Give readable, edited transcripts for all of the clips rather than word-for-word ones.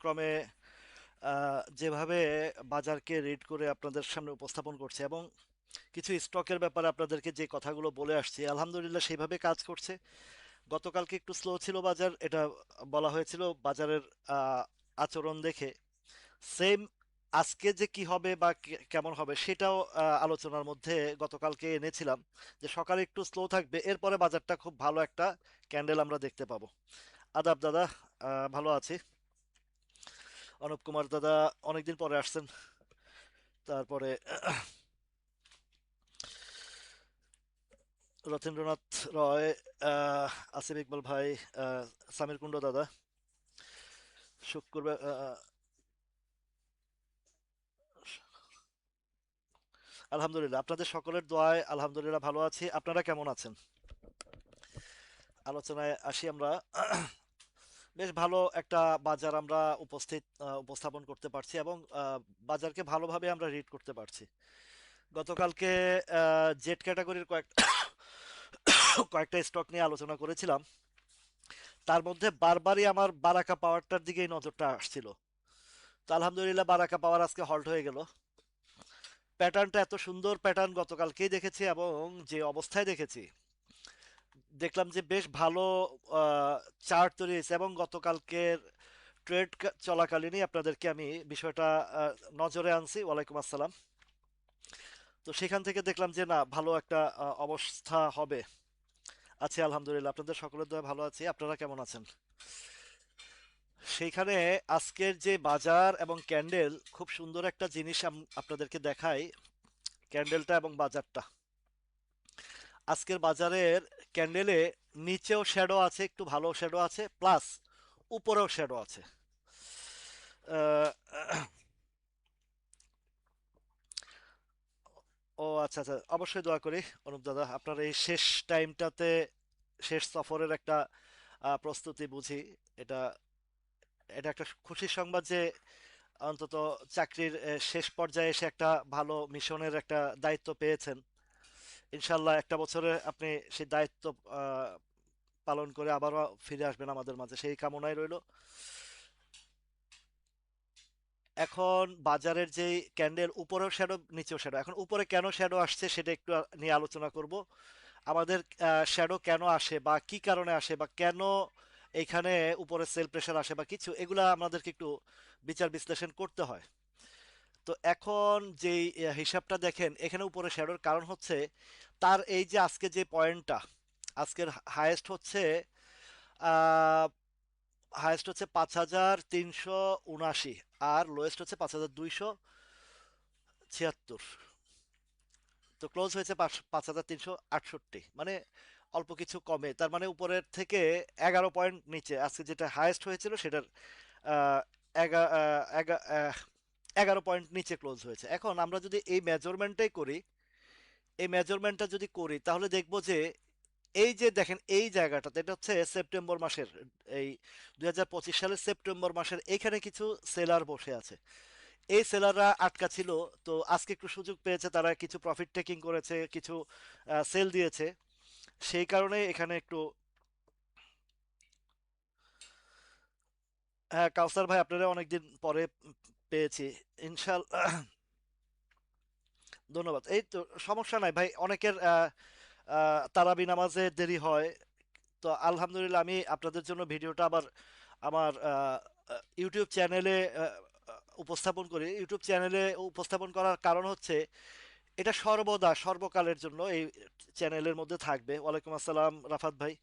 পর্যায়ক্রমে যেভাবে বাজারকে রিড করে আপনাদের সামনে উপস্থাপন করছে এবং কিছু স্টকের ব্যাপারে আপনাদেরকে যে কথাগুলো বলে আসছি, আলহামদুলিল্লাহ সেইভাবে কাজ করছে। গতকালকে একটু স্লো ছিল বাজার, এটা বলা হয়েছিল বাজারের আহ, আচরণ দেখে। সেম আজকে যে কি হবে বা কেমন হবে সেটাও আলোচনার মধ্যে গতকালকে এনেছিলাম, যে সকালে একটু স্লো থাকবে, এরপরে বাজারটা খুব ভালো একটা ক্যান্ডেল আমরা দেখতে পাবো। আদাব দাদা, ভালো আছি। অনুপ কুমার দাদা অনেকদিন পরে আসছেন। তারপরে রথীন্দ্রনাথ রয়, আসিফ ইকবাল ভাই, আহ, সামির কুন্ডু দাদা, শুক্রবার, আলহামদুলিল্লাহ আপনাদের সকলের দোয়ায় আলহামদুলিল্লাহ ভালো আছি। আপনারা কেমন আছেন? আলোচনায় আসি আমরা। বেশ ভালো একটা বাজার আমরা উপস্থাপন করতে পারছি এবং বাজারকে ভালোভাবে আমরা রিড করতে পারছি। গতকালকে জেট ক্যাটাগরির কয়েকটা স্টক নিয়ে আলোচনা করেছিলাম। তার মধ্যে বারবারই আমার বারাকা পাওয়ারটার দিকেই নজরটা আসছিল। তো আলহামদুলিল্লাহ বারাকা পাওয়ার আজকে হল্ট হয়ে গেল। প্যাটার্নটা এত সুন্দর প্যাটার্ন গতকালকেই দেখেছি এবং যে অবস্থায় দেখেছি, দেখলাম যে বেশ ভালো চার্ট তৈরি হয়েছে এবং গতকালকের ট্রেড চলাকালীনই আপনাদেরকে আমি বিষয়টা নজরে আনছি। ওয়ালাইকুম আসসালাম। তো সেখান থেকে দেখলাম যে না, ভালো একটা অবস্থা হবে। আছি আলহামদুলিল্লাহ, আপনাদের সকলের দয়া ভালো আছি। আপনারা কেমন আছেন? সেইখানে আজকের যে বাজার এবং ক্যান্ডেল, খুব সুন্দর একটা জিনিস আপনাদেরকে দেখাই। ক্যান্ডেলটা এবং বাজারটা, আজকের বাজারের ক্যান্ডেলে নিচেও শ্যাডো আছে, একটু ভালো শ্যাডো আছে, প্লাস উপরেও শ্যাডো আছে। আহ, ও আচ্ছা আচ্ছা, অবশ্যই দোয়া করি অনুপ দাদা আপনার এই শেষ টাইমটাতে, শেষ সফরের একটা প্রস্তুতি বুঝি। এটা এটা একটা খুশির সংবাদ যে অন্তত চাকরির শেষ পর্যায়ে এসে একটা ভালো মিশনের একটা দায়িত্ব পেয়েছেন। ইনশাল্লাহ একটা বছরে আপনি সেই দায়িত্ব আহ, পালন করে আবারও ফিরে আসবেন আমাদের মাঝে, সেই কামনাই রইল। এখন বাজারের যে ক্যান্ডেল, উপরেও শ্যাডো নিচেও শ্যাডো, এখন উপরে কেন শ্যাডো আসছে সেটা একটু নিয়ে আলোচনা করব। আমাদের শ্যাডো কেন আসে বা কি কারণে আসে বা কেন এইখানে উপরে সেল প্রেশার আসে বা কিছু, এগুলা আমাদেরকে একটু বিচার বিশ্লেষণ করতে হয়। তো এখন যেই হিসাবটা দেখেন, এখানে উপরে শ্যাডোর কারণ হচ্ছে তার এই যে আজকে যে পয়েন্টটা, আজকের হায়েস্ট হচ্ছে হায়েস্ট হচ্ছে 5379, আর লোয়েস্ট হচ্ছে 5276। তো ক্লোজ হয়েছে 5368, মানে অল্প কিছু কমে, তার মানে উপরের থেকে 11 পয়েন্ট নিচে। আজকে যেটা হায়েস্ট হয়েছিল সেটার আহ, এগা- আহ, এগা- আহ, 11 পয়েন্ট নিচে ক্লোজ হয়েছে। এখন আমরা যদি এই মেজারমেন্টটাই করি, এই মেজারমেন্টটা যদি করি তাহলে দেখবো যে এই যে দেখেন এই জায়গাটাতে, এটা হচ্ছে সেপ্টেম্বর মাসের, এই 2025 সালের সেপ্টেম্বর মাসের, এইখানে কিছু সেলার বসে আছে। এই সেলাররা আটকা ছিল। তো আজকে একটু সুযোগ পেয়েছে, তারা কিছু প্রফিট টেকিং করেছে, কিছু সেল দিয়েছে। সেই কারণে এখানে একটু, হ্যাঁ কাউসার ভাই আপনারা অনেকদিন পরে পেয়েছি। ইনশাল্লাহ। ধন্যবাদ। এই তো, সমস্যা নাই ভাই, অনেকের তারাবি নামাজে দেরি হয়। তো আলহামদুলিল্লাহ আমি আপনাদের জন্য ভিডিওটা আবার আমার ইউটিউব চ্যানেলে উপস্থাপন করি। ইউটিউব চ্যানেলে উপস্থাপন করার কারণ হচ্ছে এটা সর্বদা সর্বকালের জন্য এই চ্যানেলের মধ্যে থাকবে। ওয়ালাইকুম আসসালাম রাফাত ভাই,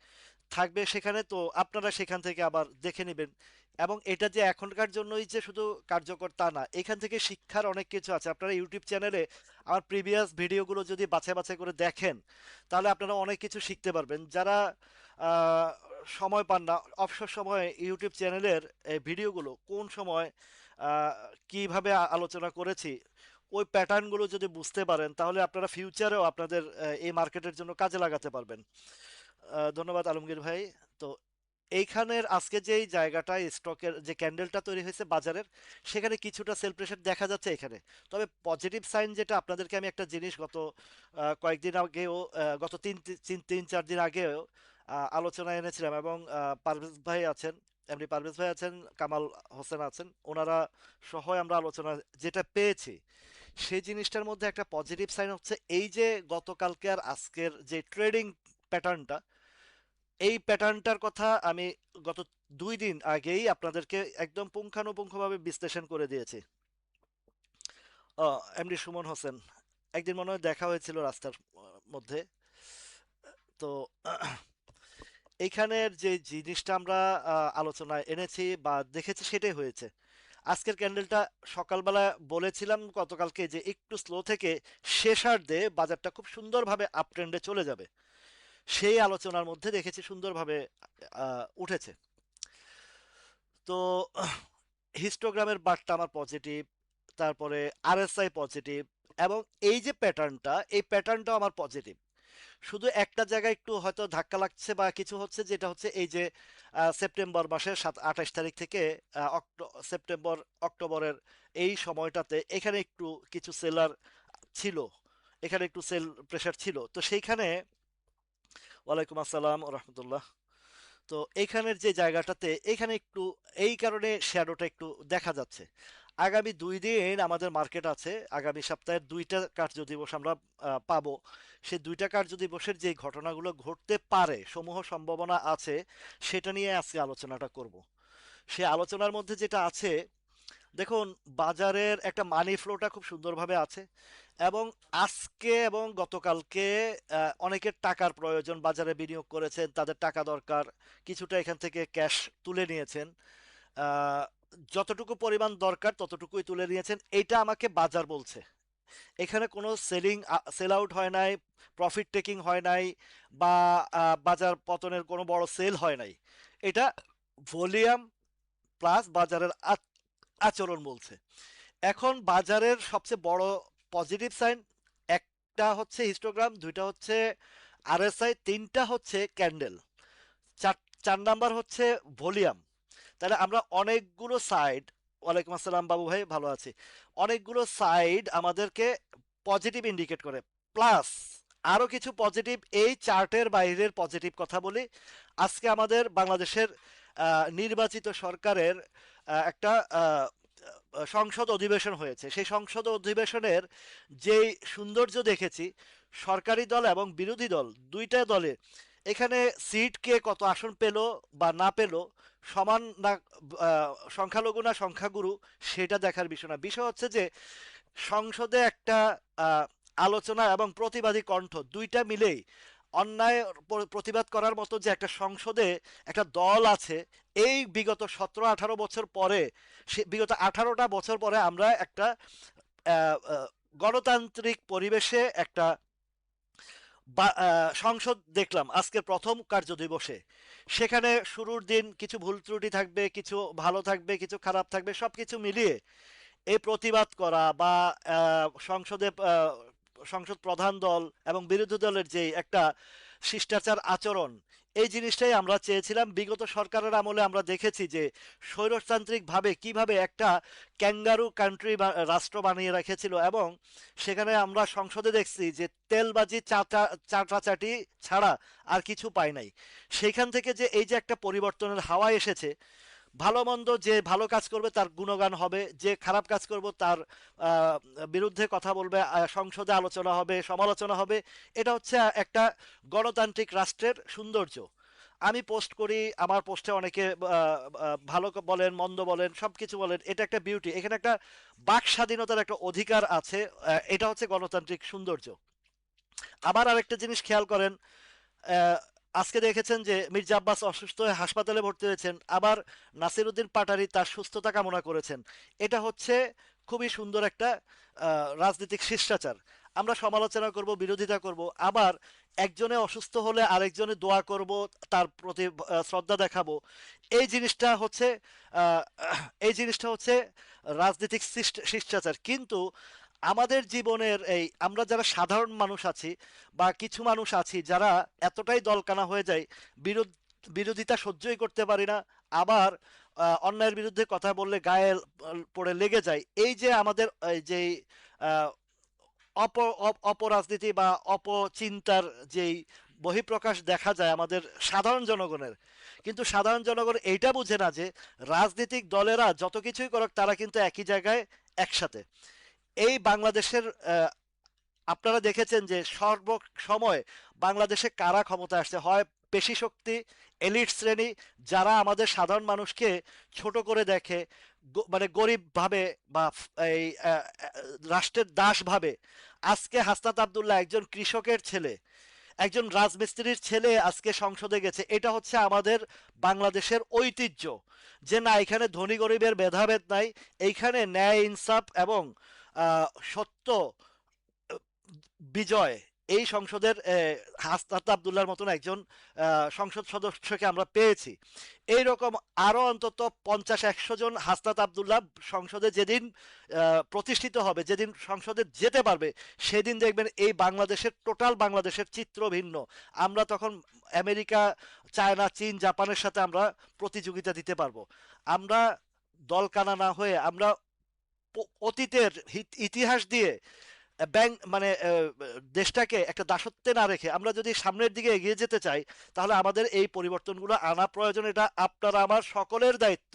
থাকবে সেখানে। তো আপনারা সেখান থেকে আবার দেখে নেবেন। এবং এটা যে এখনকার জন্যই যে শুধু কার্যকর তা না, এখান থেকে শিক্ষার অনেক কিছু আছে। আপনারা ইউটিউব চ্যানেলে আমার প্রিভিয়াস ভিডিওগুলো যদি বাছাই বাছাই করে দেখেন, তাহলে আপনারা অনেক কিছু শিখতে পারবেন। যারা আহ, সময় পান না, অবসর সময়ে ইউটিউব চ্যানেলের এই ভিডিওগুলো কোন সময় আহ, কিভাবে আলোচনা করেছি, ওই প্যাটার্নগুলো যদি বুঝতে পারেন, তাহলে আপনারা ফিউচারেও আপনাদের এই মার্কেটের জন্য কাজে লাগাতে পারবেন। ধন্যবাদ আলমগীর ভাই। তো এইখানের আজকে যেই জায়গাটায় স্টকের যে ক্যান্ডেলটা তৈরি হয়েছে বাজারের, সেখানে কিছুটা সেল প্রেশার দেখা যাচ্ছে এখানে। তবে পজিটিভ সাইন যেটা, আপনাদেরকে আমি একটা জিনিস গত কয়েকদিন আগেও, গত তিন তিন তিন চার দিন আগেও আলোচনায় এনেছিলাম এবং পারভেজ ভাই আছেন, এমডি পারভেজ ভাই আছেন, কামাল হোসেন আছেন, ওনারা সহ আমরা আলোচনা যেটা পেয়েছি সেই জিনিসটার মধ্যে একটা পজিটিভ সাইন হচ্ছে এই যে গতকালকে আর আজকের যে ট্রেডিং প্যাটার্নটা, এই প্যাটার্নটার কথা আমি গত 2 দিন আগেই আপনাদেরকে একদম পুঙ্খানুপুঙ্খভাবে বিশ্লেষণ করে দিয়েছি। এমডি সুমন হোসেন, একদিন মনে হয় দেখা হয়েছিল রাস্তার মধ্যে। তো এইখানের যে জিনিসটা আমরা আলোচনায় এনেছি বা দেখেছি সেটাই হয়েছে। আজকের ক্যান্ডেলটা সকালবেলা বলেছিলাম গতকালকে যে একটু স্লো থেকে শেষার্ধে বাজারটা খুব সুন্দরভাবে আপ ট্রেন্ডে চলে যাবে, সেই আলোচনার মধ্যে দেখেছি সুন্দরভাবে উঠেছে। তো হিস্টোগ্রামের বারটা আমার পজিটিভ, তারপরে আরএসআই পজিটিভ, এবং এই যে প্যাটার্নটা, এই প্যাটার্নটাও আমার পজিটিভ। শুধু একটা জায়গায় একটু হয়তো ধাক্কা লাগছে বা কিছু হচ্ছে, যেটা হচ্ছে এই যে সেপ্টেম্বর মাসের 28 তারিখ থেকে সেপ্টেম্বর অক্টোবরের এই সময়টাতে এখানে একটু কিছু সেলার ছিল, এখানে একটু সেল প্রেশার ছিল। তো সেইখানে, ওয়ালাইকুম আসসালাম ও রহমতুল্লাহ। তো এইখানের যে জায়গাটাতে এখানে একটু এই কারণে শ্যাডোটা একটু দেখা যাচ্ছে। আগামী 2 দিন আমাদের মার্কেট আছে, আগামী সপ্তাহের 2টা কার্যদিবস আমরা পাবো। সেই 2টা কার্যদিবসের যে ঘটনাগুলো ঘটতে পারে, সমূহ সম্ভাবনা আছে, সেটা নিয়ে আজকে আলোচনাটা করব। সেই আলোচনার মধ্যে যেটা আছে, দেখুন, বাজারের একটা মানি ফ্লোটা খুব সুন্দরভাবে আছে, এবং আজকে এবং গতকালকে অনেকের টাকার প্রয়োজন, বাজারে বিনিয়োগ করেছেন, তাদের টাকা দরকার, কিছুটা এখান থেকে ক্যাশ তুলে নিয়েছেন। আহ, যতটুকু পরিমাণ দরকার ততটুকুই তুলে নিয়েছেন, এইটা আমাকে বাজার বলছে। এখানে কোনো সেল আউট হয় নাই, প্রফিট টেকিং হয় নাই, বা বাজার পতনের কোনো বড় সেল হয় নাই। এটা ভলিউম প্লাস বাজারের আচরণ বলছে। এখন বাজারের সবচেয়ে বড় পজিটিভ সাইন, একটা হচ্ছে হিস্টোগ্রাম, দুইটা হচ্ছে আরএসআই, তিনটা হচ্ছে ক্যান্ডেল, চার 4 নাম্বার হচ্ছে ভলিউম। তাহলে আমরা অনেকগুলো সাইড, ওয়ালাইকুম আসসালাম বাবু ভাই, ভালো আছি, অনেকগুলো সাইড আমাদেরকে পজিটিভ ইন্ডিকেট করে। প্লাস আরো কিছু পজিটিভ, এই চার্টের বাইরের পজিটিভ কথা বলি। আজকে আমাদের বাংলাদেশের নির্বাচিত সরকারের একটা সংসদ অধিবেশন হয়েছে। সেই সংসদ অধিবেশনের যেই সৌন্দর্য দেখেছি, সরকারি দল এবং বিরোধী দল দুইটা দলে এখানে সিট কে কত আসন পেল বা না পেল, সমান না সংখ্যালঘু না সংখ্যাগুরু, সেটা দেখার বিষয় না। বিষয় হচ্ছে যে সংসদে একটা আহ, আলোচনা এবং প্রতিবাদী কণ্ঠ দুইটা মিলেই অন্যায় প্রতিবাদ করার মতো যে একটা সংসদে একটা দল আছে, এই বিগত 17-18 বছর পরে, বিগত 18টা বছর পরে আমরা একটা গণতান্ত্রিক পরিবেশে একটা সংসদ দেখলাম আজকের প্রথম কার্যদিবসে। সেখানে শুরুর দিন কিছু ভুল ত্রুটি থাকবে, কিছু ভালো থাকবে, কিছু খারাপ থাকবে, সবকিছু মিলিয়ে এই প্রতিবাদ করা বা সংসদে সংসদ প্রধান দল এবং বিরোধী দলের যে একটা শিষ্টাচার আচরণ, এই জিনিসটাই আমরা চেয়েছিলাম। বিগত সরকারের আমলে আমরা দেখেছি যে স্বৈরতান্ত্রিক ভাবে কিভাবে একটা ক্যাঙ্গারু কান্ট্রি বা রাষ্ট্র বানিয়ে রেখেছিল, এবং সেখানে আমরা সংসদে দেখছি যে তেলবাজি চাটাচাটি ছাড়া আর কিছু পাই নাই। সেইখান থেকে যে এই যে একটা পরিবর্তনের হাওয়া এসেছে, ভালো মন্দ, যে ভালো কাজ করবে তার গুণগান হবে, যে খারাপ কাজ করবে তার আহ, বিরুদ্ধে কথা বলবে, সংসদে আলোচনা হবে, সমালোচনা হবে। এটা হচ্ছে একটা গণতান্ত্রিক রাষ্ট্রের সৌন্দর্য। আমি পোস্ট করি, আমার পোস্টে অনেকে ভালো বলেন, মন্দ বলেন, সবকিছু বলেন, এটা একটা বিউটি, এখানে একটা বাক স্বাধীনতার একটা অধিকার আছে। এটা হচ্ছে গণতান্ত্রিক সৌন্দর্য। আবার আরেকটা জিনিস খেয়াল করেন, আহ, আজকে দেখেছেন যে মির্জা আব্বাস অসুস্থ হয়ে হাসপাতালে ভর্তি হয়েছেন, আবার নাসিরউদ্দিন পাটারি তার সুস্থতা কামনা করেছেন। এটা হচ্ছে খুবই সুন্দর একটা রাজনৈতিক শিষ্টাচার। আমরা সমালোচনা করব, বিরোধিতা করব, আবার একজনে অসুস্থ হলে আরেকজনে দোয়া করব, তার প্রতি শ্রদ্ধা দেখাবো। এই জিনিসটা হচ্ছে আহ, এই জিনিসটা হচ্ছে রাজনৈতিক শিষ্টাচার। কিন্তু আমাদের জীবনের এই আমরা যারা সাধারণ মানুষ আছি বা কিছু মানুষ আছি যারা এতটাই দলকানা হয়ে যায়, বিরোধিতা সহ্যই করতে পারি না, আবার অন্যায়ের বিরুদ্ধে কথা বললে গায়ে পড়ে লেগে যায়। এই যে আমাদের এই যে আহ, অপরাজনীতি বা অপচিন্তার যেই বহিঃপ্রকাশ দেখা যায় আমাদের সাধারণ জনগণের, কিন্তু সাধারণ জনগণ এইটা বুঝে না যে রাজনৈতিক দলেরা যত কিছুই করুক তারা কিন্তু একই জায়গায় একসাথে। এই বাংলাদেশের আপনারা দেখেছেন যে সর্ব সময় বাংলাদেশে কারা ক্ষমতা আসছে, হয় পেশি শক্তি, এলিট শ্রেণী, যারা আমাদের সাধারণ মানুষকে ছোট করে দেখে, মানে গরিব ভাবে বা এই রাষ্ট্রের দাস ভাবে। আজকে হাসনাত আব্দুল্লাহ একজন কৃষকের ছেলে, একজন রাজমিস্ত্রির ছেলে আজকে সংসদে গেছে। এটা হচ্ছে আমাদের বাংলাদেশের ঐতিহ্য, যে না এখানে ধনী গরিবের ভেদাভেদ নাই, এইখানে ন্যায় ইনসাফ এবং সত্য বিজয়। এই সংসদের হাসনাত আব্দুল্লাহর মতন একজন সংসদ সদস্যকে আমরা পেয়েছি। এইরকম আরো অন্তত 50-100 জন হাসনাত আব্দুল্লাহ সংসদে যেদিন প্রতিষ্ঠিত হবে, যেদিন সংসদে যেতে পারবে, সেদিন দেখবেন এই বাংলাদেশের টোটাল বাংলাদেশের চিত্র ভিন্ন। আমরা তখন আমেরিকা, চায়না, চীন, জাপানের সাথে আমরা প্রতিযোগিতা দিতে পারবো। আমরা দলকানা না হয়ে আমরা অতীতের ইতিহাস দিয়ে ব্যাংক মানে দেশটাকে একটা দাসত্বে না রেখে আমরা যদি সামনের দিকে এগিয়ে যেতে চাই, তাহলে আমাদের এই পরিবর্তনগুলো আনা প্রয়োজন। এটা আপনারা আমার সকলের দায়িত্ব।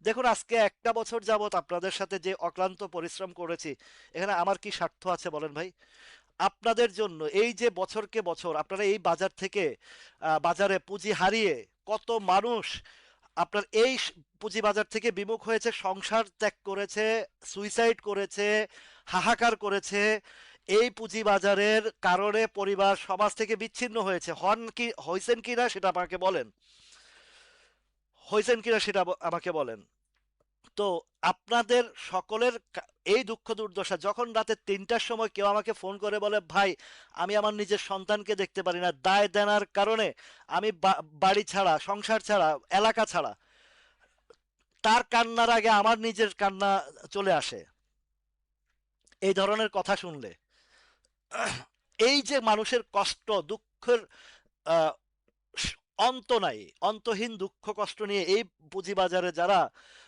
দেখুন আজকে একটা বছর যাবত আপনাদের সাথে যে অক্লান্ত পরিশ্রম করেছি, এখানে আমার কি স্বার্থ আছে বলেন ভাই? আপনাদের জন্য এই যে বছরকে বছর আপনারা এই বাজার থেকে বাজারে পুঁজি হারিয়ে কত মানুষ আপনার এই পুঁজিবাজার থেকে বিমুখ হয়েছে, সংসার ত্যাগ করেছে, সুইসাইড করেছে, হাহাকার করেছে। এই পুঁজিবাজারের কারণে পরিবার সমাজ থেকে বিচ্ছিন্ন হয়েছে। হয়েছেন কিনা সেটা আমাকে বলেন, হয়েছেন কিনা সেটা আমাকে বলেন। তো আপনাদের সকলের এই দুঃখ দুর্দশা, যখন রাতে 3টার সময় কেউ আমাকে ফোন করে বলে ভাই আমি আমার নিজের সন্তানকে দেখতে পারি না, দায় দেনার কারণে আমি বাড়ি ছাড়া, সংসার ছাড়া, এলাকা ছাড়া, তার কান্নার আগে আমার নিজের কান্না চলে আসে এই ধরনের কথা শুনলে। এই যে মানুষের কষ্ট দুঃখের আহ, অন্ত নাই, অন্তহীন দুঃখ কষ্ট নিয়ে এই পুঁজিবাজারে যারা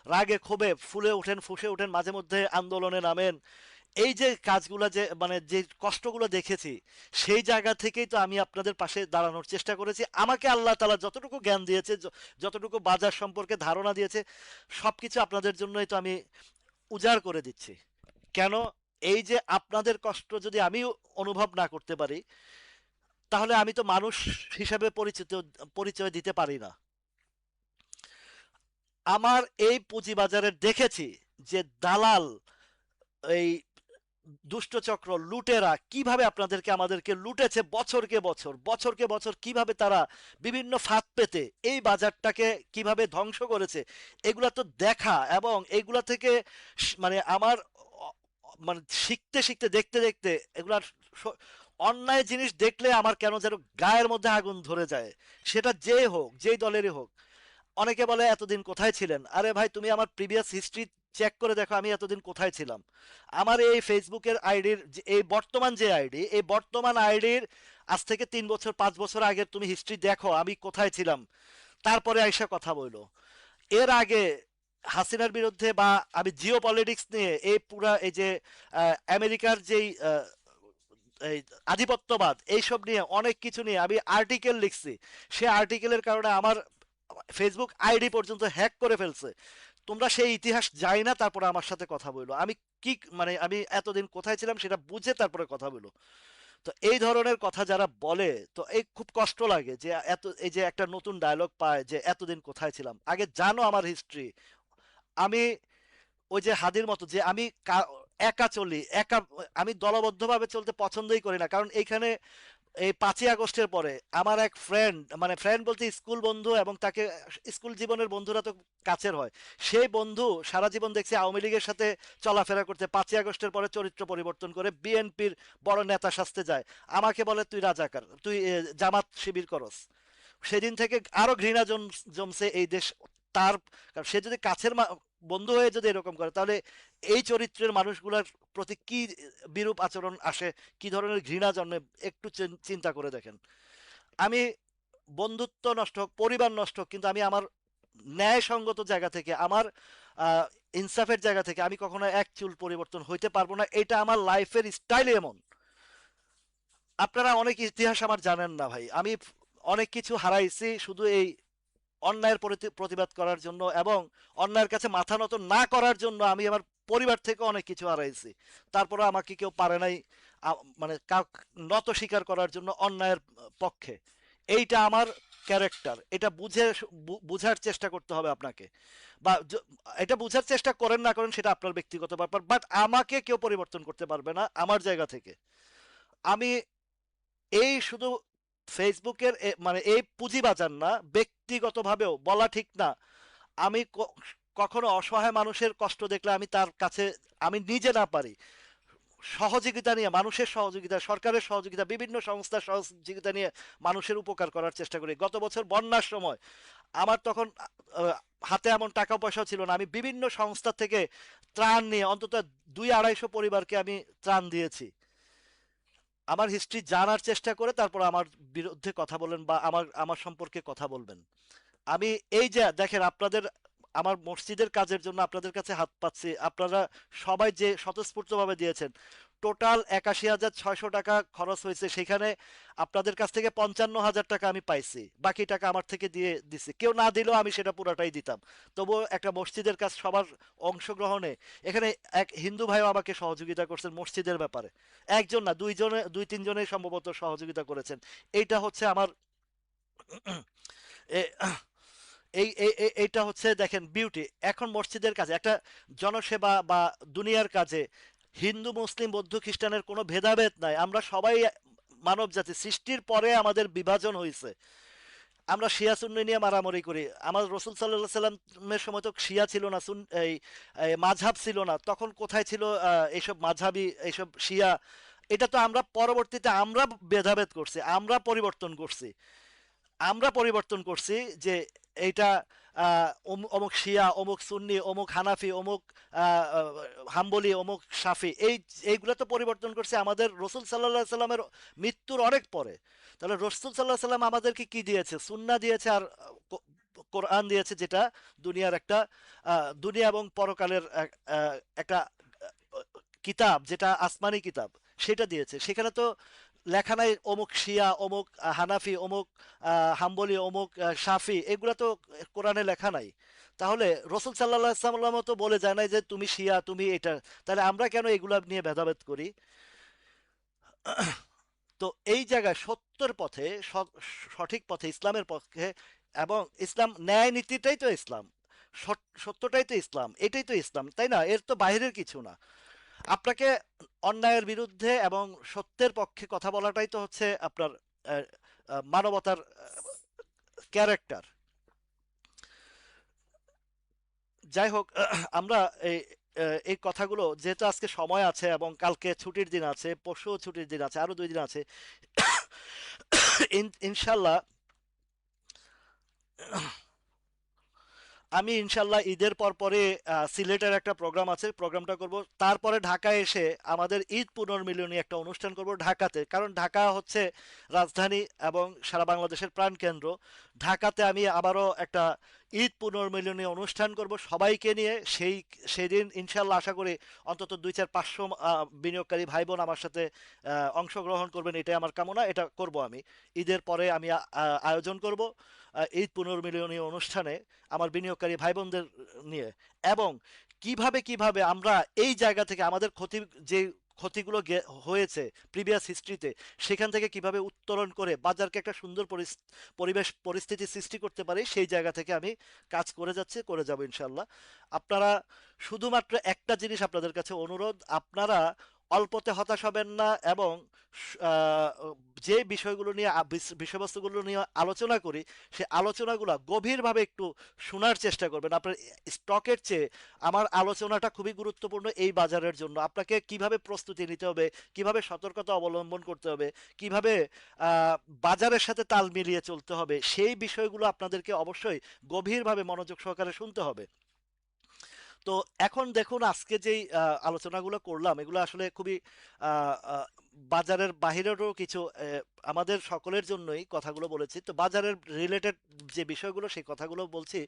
রাগে ক্ষোভে ফুলে ওঠেন, ফুঁসে ওঠেন, মাঝে মধ্যে আন্দোলনে নামেন, এই যে কাজগুলো, যে মানে যে কষ্টগুলো দেখেছি, সেই জায়গা থেকেই তো আমি আপনাদের পাশে দাঁড়ানোর চেষ্টা করেছি। আমাকে আল্লাহ তাআলা যতটুকু জ্ঞান দিয়েছে, যতটুকু বাজার সম্পর্কে ধারণা দিয়েছে, সবকিছু আপনাদের জন্যই তো আমি উজাড় করে দিচ্ছি। কেন? এই যে আপনাদের কষ্ট যদি আমি অনুভব না করতে পারি, তাহলে আমি তো মানুষ হিসাবে পরিচয় দিতে পারি না। আমার এই পুঁজিবাজারে দেখেছি যে দালাল, এই দুষ্টচক্র, লুটেরা কিভাবে আপনাদেরকে আমাদেরকে লুটেছে বছরকে বছর, বছরকে বছর, কিভাবে তারা বিভিন্ন ফাঁদ পেতে এই বাজারটাকে কিভাবে ধ্বংস করেছে, এগুলা তো দেখা। এবং এগুলা থেকে মানে আমার মানে শিখতে শিখতে, দেখতে দেখতে, এগুলার অন্যায় জিনিস দেখলে আমার কেন যেন গায়ের মধ্যে আগুন ধরে যায়, সেটা যেই হোক, যেই দলেরই হোক। অনেকে বলে এতদিন কোথায় ছিলেন? আরে ভাই তুমি আমার প্রিভিয়াস হিস্ট্রি চেক করে দেখো আমি এতদিন কোথায় ছিলাম। আমার এই ফেসবুকের আইডির এই বর্তমান যে আইডি, এই বর্তমান আইডির আজ থেকে 3 বছর 5 বছর আগের তুমি হিস্ট্রি দেখো আমি কোথায় ছিলাম, তারপরে আইসা কথা বইলো। এর আগে হাসিনার বিরুদ্ধে বা আমি জিও পলিটিক্স নিয়ে এই পুরা এই যে আমেরিকার যেই এই আধিপত্যবাদ, এইসব নিয়ে অনেক কিছু নিয়ে আমি আর্টিকেল লিখছি। সে আর্টিকেলের কারণে আমার ফেসবুক আইডি পর্যন্ত হ্যাক করে ফেলছে। তোমরা সেই ইতিহাস যাই না, তারপরে আমার সাথে কথা বলো। আমি কি মানে আমি এতদিন কোথায় ছিলাম সেটা বুঝে তারপরে কথা বলো। তো এই ধরনের কথা যারা বলে, তো এই খুব কষ্ট লাগে যে এই যে একটা নতুন ডায়লগ পায় যে এতদিন কোথায় ছিলাম। আগে জানো আমার হিস্ট্রি। আমি ওই যে হাদির মতো যে আমি একা চলি, একা। আমি দলবদ্ধভাবে চলতে পছন্দই করি না, কারণ এইখানে এই 5ই আগস্টের পরে আমার এক ফ্রেন্ড, মানে ফ্রেন্ড বলতে স্কুল বন্ধু, এবং তাকে স্কুল জীবনের বন্ধুরা তো কাছের হয়, সেই বন্ধু সারা জীবন দেখছি আওয়ামী লীগের সাথে চলাফেরা করতে, 5ই আগস্টের পরে চরিত্র পরিবর্তন করে বিএনপির বড় নেতা সাজতে যায়। আমাকে বলে তুই রাজাকার, তুই জামাত শিবির করস। সেদিন থেকে আরো ঘৃণা জমছে এই দেশ তার। কারণ সে যদি কাছের বন্ধু হয়ে যদি এরকম করে, তাহলে এই চরিত্রের মানুষগুলোর প্রতি কি বিরূপ আচরণ আসে, কি ধরনের ঘৃণা জন্মে, একটু চিন্তা করে দেখেন। আমি বন্ধুত্ব নষ্ট হোক, পরিবার নষ্ট হোক, কিন্তু আমি আমার ন্যায়সঙ্গত জায়গা থেকে, আমার ইনসাফের জায়গা থেকে আমি কখনো এক চুল পরিবর্তন হইতে পারবো না। এটা আমার লাইফের স্টাইল এমন। আপনারা অনেক ইতিহাস আমার জানেন না ভাই। আমি অনেক কিছু হারাইছি শুধু এই অন্যায়ের প্রতিবাদ করার জন্য, এবং অন্যায়ের কাছে মাথা নত না করার জন্য আমি আমার পরিবার থেকে অনেক কিছু হারাইছি। তারপরে আমাকে কেউ পারে নাই মানে নত স্বীকার করার জন্য অন্যায়ের পক্ষে। এইটা আমার ক্যারেক্টার। এটা বুঝার চেষ্টা করতে হবে আপনাকে, বা এটা বুঝার চেষ্টা করেন না করেন সেটা আপনার ব্যক্তিগত ব্যাপার, বাট আমাকে কেউ পরিবর্তন করতে পারবে না আমার জায়গা থেকে। আমি এই শুধু ফেসবুকের মানে এই পুঁজিবাজার না, ব্যক্তিগতভাবেও বলা ঠিক না, আমি কখনো অসহায় মানুষের কষ্ট দেখলে আমি তার কাছে, আমি নিজে না পারি, সহযোগিতা নিয়ে, মানুষের সহযোগিতা, সরকারের সহযোগিতা, বিভিন্ন সংস্থার সহযোগিতা নিয়ে মানুষের উপকার করার চেষ্টা করি। গত বছর বন্যার সময় আমার তখন আহ, হাতে এমন টাকা পয়সাও ছিল না, আমি বিভিন্ন সংস্থা থেকে ত্রাণ নিয়ে অন্তত 200-250 পরিবারকে আমি ত্রাণ দিয়েছি। আমার হিস্ট্রি জানার চেষ্টা করে তারপর আমার বিরুদ্ধে কথা বলেন বা আমার আমার সম্পর্কে কথা বলবেন। আমি এই যে দেখেন আপনাদের, আমার মসজিদের কাজের জন্য আপনাদের কাছে হাত পাচ্ছি, আপনারা সবাই যে স্বতঃস্ফূর্তভাবে দিয়েছেন। টোটাল 81,600 টাকা খরচ হয়েছে, সেখানে আপনাদের কাছ থেকে 55,000 টাকা আমি পাইছি, বাকি টাকা আমার থেকে দিয়ে দিছি। কেউ না দিলেও আমি সেটা পুরাটাই দিতাম। তবুও একটা মসজিদের কাজ সবার অংশগ্রহণে, এখানে এক হিন্দু ভাইও আমাকে সহযোগিতা করছেন মসজিদের ব্যাপারে। একজন না, দুইজনে, দুই তিনজনেই সম্ভবত সহযোগিতা করেছেন। এইটা হচ্ছে আমার এ- এইটা হচ্ছে দেখেন বিউটি। এখন মসজিদের কাজে একটা জনসেবা বা দুনিয়ার কাজে হিন্দু মুসলিম বৌদ্ধ খ্রিস্টানের কোনো ভেদাভেদ নাই, আমরা সবাই মানব জাতি। সৃষ্টির পরে আমাদের বিভাজন হয়েছে, আমরা শিয়া সুন্নি নিয়ে মারামারি করি। আমার রসুল সাল্লাহ সাল্লামের সময় তো শিয়া ছিল না, এই মাঝহাব ছিল না, তখন কোথায় ছিল এইসব মাঝহাবি, এইসব শিয়া? এটা তো আমরা পরবর্তীতে আমরা ভেদাভেদ করছি, আমরা পরিবর্তন করছি। আমরা পরিবর্তন করছি যে এইটা অমুক শিয়া, অমুক সুন্নি, অমুক হানাফি, অমুক হাম্বলি, অমুক শাফি, এইগুলো তো পরিবর্তন করছে আমাদের রসুল সাল্লাহ সাল্লামের মৃত্যুর অনেক পরে। তাহলে রসুল সাল্লাহ সাল্লাম আমাদেরকে কি দিয়েছে? সুন্না দিয়েছে, আর কোরআন দিয়েছে, যেটা দুনিয়ার একটা দুনিয়া এবং পরকালের একটা কিতাব, যেটা আসমানি কিতাব, সেটা দিয়েছে। সেখানে তো লেখা নাই অমুক শিয়া, অমুক হানাফি, অমুক হাম্বলি, অমুক শাফি, এগুলা তো কোরআনে লেখা নাই। তাহলে রসুল সাল্লাহ সাল্লাম তো বলে যায় নাই যে তুমি শিয়া, তুমি এটা। তাহলে আমরা কেন এগুলা নিয়ে ভেদাভেদ করি? তো এই জায়গায় সত্যের পথে, সঠিক পথে, ইসলামের পক্ষে, এবং ইসলাম ন্যায় নীতিটাই তো ইসলাম, সত্যটাই তো ইসলাম, এটাই তো ইসলাম, তাই না? এর তো বাইরের কিছু না। আপনাকে অন্যায়ের বিরুদ্ধে এবং সত্যের পক্ষে কথা বলাটাই তো হচ্ছে আপনার মানবতার ক্যারেক্টার। যাই হোক, আমরা এই এই কথাগুলো, যেহেতু আজকে সময় আছে এবং কালকে ছুটির দিন আছে, পরশু ছুটির দিন আছে, আরো 2 দিন আছে, ইনশাল্লাহ আমি ইনশাল্লাহ ঈদের পর পরে সিলেটের একটা প্রোগ্রাম আছে, প্রোগ্রামটা করব। তারপরে ঢাকায় এসে আমাদের ঈদ পুনর্মিলনী একটা অনুষ্ঠান করব ঢাকাতে, কারণ ঢাকা হচ্ছে রাজধানী এবং সারা বাংলাদেশের প্রাণকেন্দ্র। ঢাকাতে আমি আবারও একটা ঈদ পুনর্মিলনী অনুষ্ঠান করব সবাইকে নিয়ে। সেদিন ইনশাল্লাহ আশা করি অন্তত 200-400 বিনিয়োগকারী ভাই বোন আমার সাথে অংশগ্রহণ করবেন, এটাই আমার কামনা। এটা করব আমি ঈদের পরে, আমি আয়োজন করব ঈদ পুনর্মিলনী অনুষ্ঠানে আমার বিনিয়োগকারী ভাই বোনদের নিয়ে। এবং কিভাবে কিভাবে আমরা এই জায়গা থেকে আমাদের যে ক্ষতিগুলো হয়েছে প্রিভিয়াস হিস্ট্রিতে, সেখান থেকে কিভাবে উত্তরণ করে বাজারকে একটা সুন্দর পরিবেশ পরিস্থিতি সৃষ্টি করতে পারি, সেই জায়গা থেকে আমি কাজ করে যাচ্ছি, করে যাব ইনশাল্লাহ। আপনারা শুধুমাত্র একটা জিনিস আপনাদের কাছে অনুরোধ, আপনারা অল্পতে হতাশ হবেন না, এবং আহ, যে বিষয়গুলো নিয়ে বিষয়বস্তুগুলো নিয়ে আলোচনা করি, সে আলোচনাগুলো গভীরভাবে একটু শোনার চেষ্টা করবেন। আপনার স্টকের চেয়ে আমার আলোচনাটা খুবই গুরুত্বপূর্ণ এই বাজারের জন্য। আপনাকে কিভাবে প্রস্তুতি নিতে হবে, কিভাবে সতর্কতা অবলম্বন করতে হবে, কিভাবে আহ, বাজারের সাথে তাল মিলিয়ে চলতে হবে, সেই বিষয়গুলো আপনাদেরকে অবশ্যই গভীরভাবে মনোযোগ সহকারে শুনতে হবে। তো এখন দেখুন আজকে যেই আলোচনাগুলো করলাম এগুলো আসলে খুবই আহ, আহ, বাজারের বাহিরেরও কিছু আমাদের সকলের জন্যই কথাগুলো বলেছি, তো বাজারের রিলেটেড যে বিষয়গুলো সেই কথাগুলো বলছি।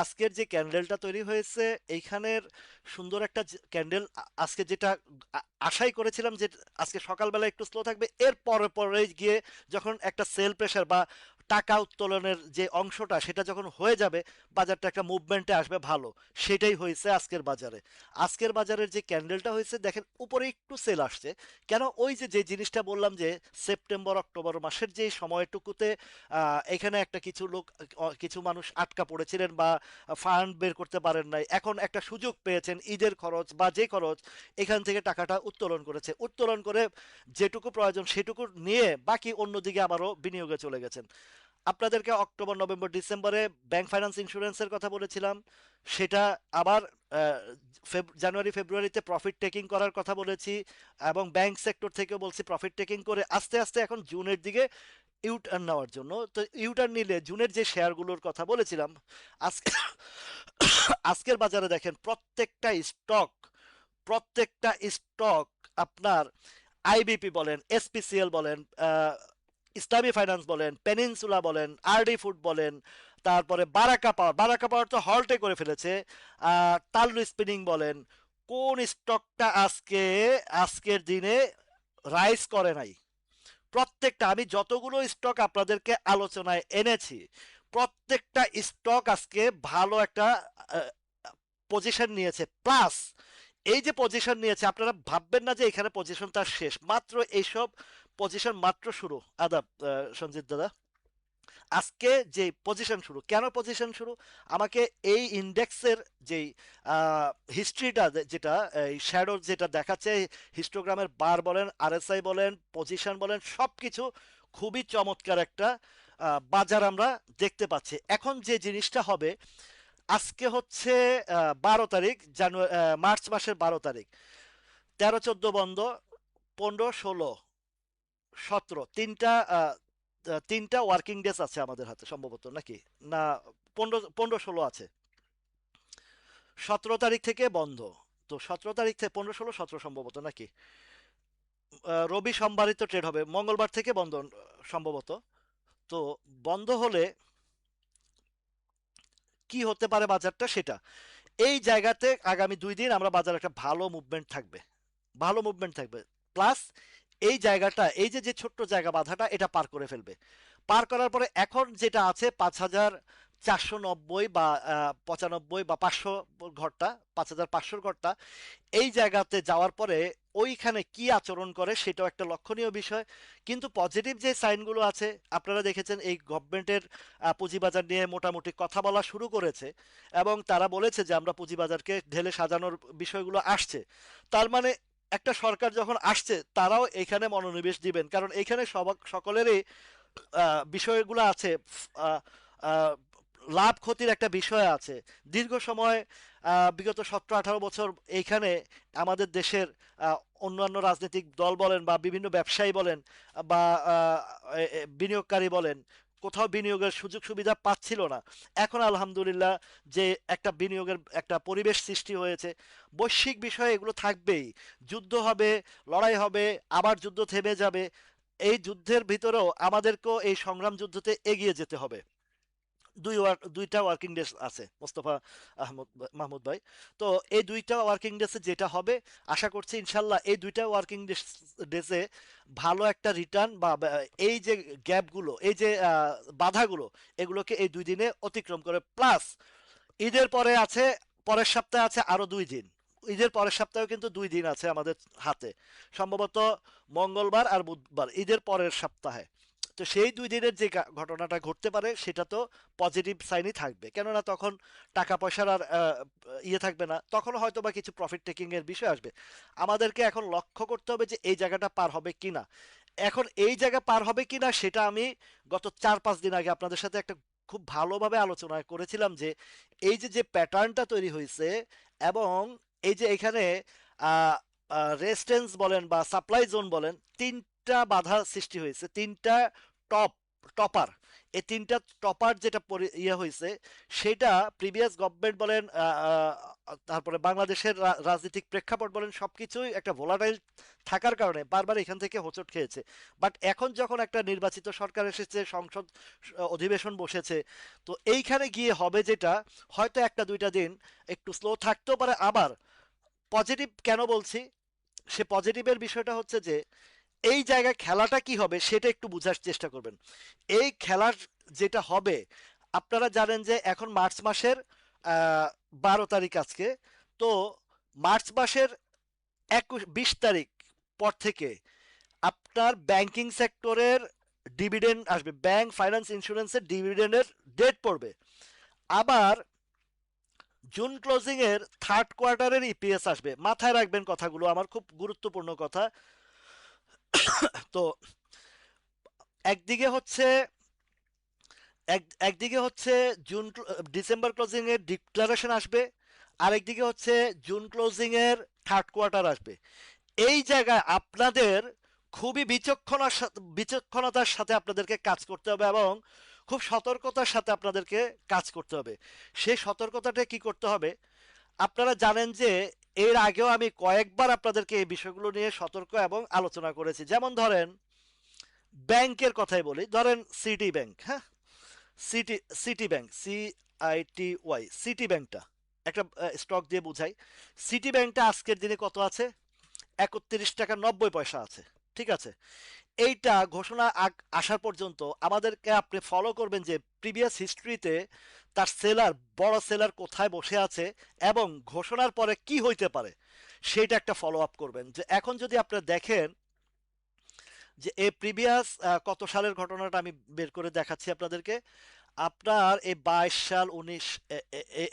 আজকের যে ক্যান্ডেলটা তৈরি হয়েছে এইখানের সুন্দর একটা ক্যান্ডেল, আজকে যেটা আশাই করেছিলাম যে আজকে সকালবেলা একটু স্লো থাকবে, এর পরে পরে গিয়ে যখন একটা সেল প্রেশার বা টাকা উত্তোলনের যে অংশটা সেটা যখন হয়ে যাবে, বাজারটা একটা মুভমেন্টে আসবে ভালো। সেটাই হয়েছে আজকের বাজারে। আজকের বাজারের যে ক্যান্ডেলটা হয়েছে দেখেন উপরে একটু সেল আসছে, কেন ওই যে যে জিনিসটা বললাম যে সেপ্টেম্বর অক্টোবর মাসের যে সময়টুকুতে এখানে একটা কিছু লোক কিছু মানুষ আটকা পড়েছিলেন বা ফান্ড বের করতে পারেন নাই, এখন একটা সুযোগ পেয়েছেন ঈদের খরচ বা যে খরচ, এখান থেকে টাকাটা উত্তোলন করেছে, উত্তোলন করে যেটুকু প্রয়োজন সেটুকু নিয়ে বাকি অন্যদিকে আবারও বিনিয়োগে চলে গেছেন। আপনাদেরকে অক্টোবর নভেম্বর ডিসেম্বরে ব্যাংক ফাইন্যান্স ইন্স্যুরেন্সের কথা বলেছিলাম, সেটা আবার জানুয়ারি ফেব্রুয়ারিতে প্রফিট টেকিং করার কথা বলেছি, এবং ব্যাংক সেক্টর থেকেও বলছি প্রফিট টেকিং করে আস্তে আস্তে এখন জুনের দিকে ইউটার্ন নেওয়ার জন্য। তো ইউটার্ন নিলে জুনের যে শেয়ারগুলোর কথা বলেছিলাম, আজকে আজকের বাজারে দেখেন প্রত্যেকটা স্টক আপনার আইবিপি বলেন, এসপিসিএল বলেন, ইসলামী ফাইন্যান্স বলেন, পেনিনসুলা বলেন, আরডি ফুড বলেন, তারপরে বারাকা পাওয়ার তো হল্টে করে ফেলেছে, তালু স্পিনিং বলেন, কোন স্টকটা আজকের দিনে রাইজ করে নাই? প্রত্যেকটা, আমি যতগুলো স্টক আপনাদেরকে আলোচনায় এনেছি প্রত্যেকটা স্টক আজকে ভালো একটা পজিশন নিয়েছে। প্লাস এই যে পজিশন নিয়েছে আপনারা ভাববেন না যে এখানে পজিশন তার শেষ, মাত্র এইসব পজিশন মাত্র শুরু। আদাব সঞ্জিত দাদা, আজকে যে পজিশন শুরু, কেন পজিশন শুরু? আমাকে এই ইন্ডেক্সের যেই হিস্ট্রিটা, যেটা এই শ্যাডো যেটা দেখাচ্ছে, হিস্টোগ্রামের বার বলেন, আরএসআই বলেন, পজিশন বলেন, সব কিছু খুবই চমৎকার একটা বাজার আমরা দেখতে পাচ্ছি। এখন যে জিনিসটা হবে, আজকে হচ্ছে 12 তারিখ, মার্চ মাসের 12 তারিখ, 13 14 বন্ধ, 15 16 17, তিনটা ওয়ার্কিং ডেজ আছে আমাদের হাতে সম্ভবত, নাকি না 15 16 আছে, 17 তারিখ থেকে বন্ধ। তো 17 তারিখ থেকে 15 16 17 সম্ভবত, নাকি রবি সোমবারই তো ট্রেড হবে, মঙ্গলবার থেকে বন্ধ সম্ভবত। তো বন্ধ হলে কি হতে পারে বাজারটা, সেটা এই জায়গাতে আগামী 2 দিন আমরা বাজার একটা ভালো মুভমেন্ট থাকবে। প্লাস এই জায়গাটা, এই যে যে ছোট্ট জায়গা বাধাটা, এটা পার করে ফেলবে। পার করার পরে এখন যেটা আছে 5490 বা 95 বা 500 ঘরটা, 5500 ঘরটা, এই জায়গাতে যাওয়ার পরে ওইখানে কি আচরণ করে সেটাও একটা লক্ষণীয় বিষয়। কিন্তু পজিটিভ যে সাইনগুলো আছে, আপনারা দেখেছেন এই গভর্নমেন্টের পুঁজিবাজার নিয়ে মোটামুটি কথা বলা শুরু করেছে, এবং তারা বলেছে যে আমরা পুঁজিবাজারকে ঢেলে সাজানোর বিষয়গুলো আসছে। তার মানে একটা সরকার যখন আসছে তারাও এখানে মনোনিবেশ দিবেন, কারণ এখানে সকলেরই বিষয়গুলো আছে, আহ, আহ, লাভ ক্ষতির একটা বিষয় আছে। দীর্ঘ সময় বিগত 17 18 বছর এইখানে আমাদের দেশের আহ, অন্যান্য রাজনৈতিক দল বলেন বা বিভিন্ন ব্যবসায়ী বলেন বা বিনিয়োগকারী বলেন, কোথাও বিনিয়োগের সুযোগ সুবিধা পাচ্ছিল না। এখন আলহামদুলিল্লাহ যে একটা বিনিয়োগের একটা পরিবেশ সৃষ্টি হয়েছে। বৈশ্বিক বিষয়ে এগুলো থাকবেই, যুদ্ধ হবে, লড়াই হবে, আবার যুদ্ধ থেমে যাবে। এই যুদ্ধের ভিতরেও আমাদেরকেও এই সংগ্রাম যুদ্ধতে এগিয়ে যেতে হবে। দুইটা ওয়ার্কিং ডেজ আছে মোস্তফা মাহমুদ ভাই। তো এই দুইটা ওয়ার্কিং ডেজে যেটা হবে, আশা করছি ইনশাল্লাহ এই দুইটা ওয়ার্কিং ডেজে ভালো একটা রিটার্ন বা এই যে গ্যাপগুলো, এই যে বাধাগুলো, এগুলোকে এই 2 দিনে অতিক্রম করে। প্লাস ঈদের পরে আছে, পরের সপ্তাহে আছে আরো 2 দিন। ঈদের পরের সপ্তাহেও কিন্তু 2 দিন আছে আমাদের হাতে, সম্ভবত মঙ্গলবার আর বুধবার ঈদের পরের সপ্তাহে। তো সেই 2 দিনের যে ঘটনাটা ঘটতে পারে সেটা তো পজিটিভ সাইনই থাকবে, কেননা তখন টাকা পয়সার আর ইয়ে থাকবে না, তখন হয়তো বা কিছু প্রফিট টেকিং এর বিষয় আসবে। আমাদেরকে এখন লক্ষ্য করতে হবে যে এই জায়গাটা পার হবে কিনা। এখন এই জায়গা পার হবে কিনা সেটা আমি গত 4 5 দিন আগে আপনাদের সাথে একটা খুব ভালোভাবে আলোচনা করেছিলাম, যে এই যে যে প্যাটার্নটা তৈরি হয়েছে, এবং এই যে এখানে রেজিস্ট্যান্স বলেন বা সাপ্লাই জোন বলেন, তিনটা বাধা সৃষ্টি হয়েছে, তিনটা টপ টপার। এই তিনটা টপার যেটা ইয়ে হয়েছে সেটা প্রিভিয়াস গভর্নমেন্ট বলেন তারপরে বাংলাদেশের রাজনৈতিক প্রেক্ষাপট বলেন সবকিছুই একটা ভোলাটাইল থাকার কারণে বারবার এখান থেকে হোঁচট খেয়েছে। বাট এখন যখন একটা নির্বাচিত সরকার এসেছে, সংসদ অধিবেশন বসেছে, তো এইখানে গিয়ে হবে যেটা, হয়তো একটা দুইটা দিন একটু স্লো থাকতেও পারে। আবার পজিটিভ কেন বলছি, সে পজিটিভের বিষয়টা হচ্ছে যে এই জায়গায় খেলাটা কি হবে সেটা একটু বোঝার চেষ্টা করবেন। এই খেলার যেটা হবে, আপনারা জানেন যে এখন মার্চ মাসের 12 তারিখ আজকে। তো মার্চ মাসের 20 তারিখ পর থেকে আপনার ব্যাংকিং সেক্টরের ডিভিডেন্ড আসবে, ব্যাংক ফাইন্যান্স ইন্স্যুরেন্সের ডিভিডেন্ডের ডেট পড়বে। আবার জুন ক্লোজিং এর থার্ড কোয়ার্টারের ইপিএস আসবে। মাথায় রাখবেন কথাগুলো, আমার খুব গুরুত্বপূর্ণ কথা। তো একদিকে হচ্ছে একদিকে হচ্ছে ডিসেম্বর ক্লোজিং এর ডিক্লারেশন আসবে, আরেকদিকে হচ্ছে জুন ক্লোজিং এর থার্ড কোয়ার্টার আসবে। এই জায়গায় আপনাদের খুবই বিচক্ষণতার সাথে আপনাদেরকে কাজ করতে হবে এবং খুব সতর্কতার সাথে আপনাদেরকে কাজ করতে হবে। সেই সতর্কতাটা কি করতে হবে, আপনারা জানেন যে এর আগেও আমি কয়েকবার আপনাদেরকে এই বিষয়গুলো নিয়ে সতর্ক এবং আলোচনা করেছি। যেমন ধরেন ব্যাংকের কথাই বলি, ধরেন সিটি ব্যাংক, হ্যাঁ, সিটি ব্যাংক, CITY, সিটি ব্যাংকটা একটা স্টক দিয়ে বুঝাই। সিটি ব্যাংকটা আজকের দিনে কত আছে? 31 টাকা 90 পয়সা আছে। ঠিক আছে, এইটা ঘোষণা আসার পর্যন্ত আমাদেরকে আপনি ফলো করবেন যে প্রিভিয়াস হিস্ট্রিতে তার সেলার, বড় সেলার কোথায় বসে আছে এবং ঘোষণার পরে কি হইতে পারে সেইটা একটা ফলো আপ করবেন। যে এখন যদি আপনি দেখেন যে এই প্রিভিয়াস কত সালের ঘটনাটা আমি বের করে দেখাচ্ছি আপনাদেরকে। আপনার এই 22 সাল 19,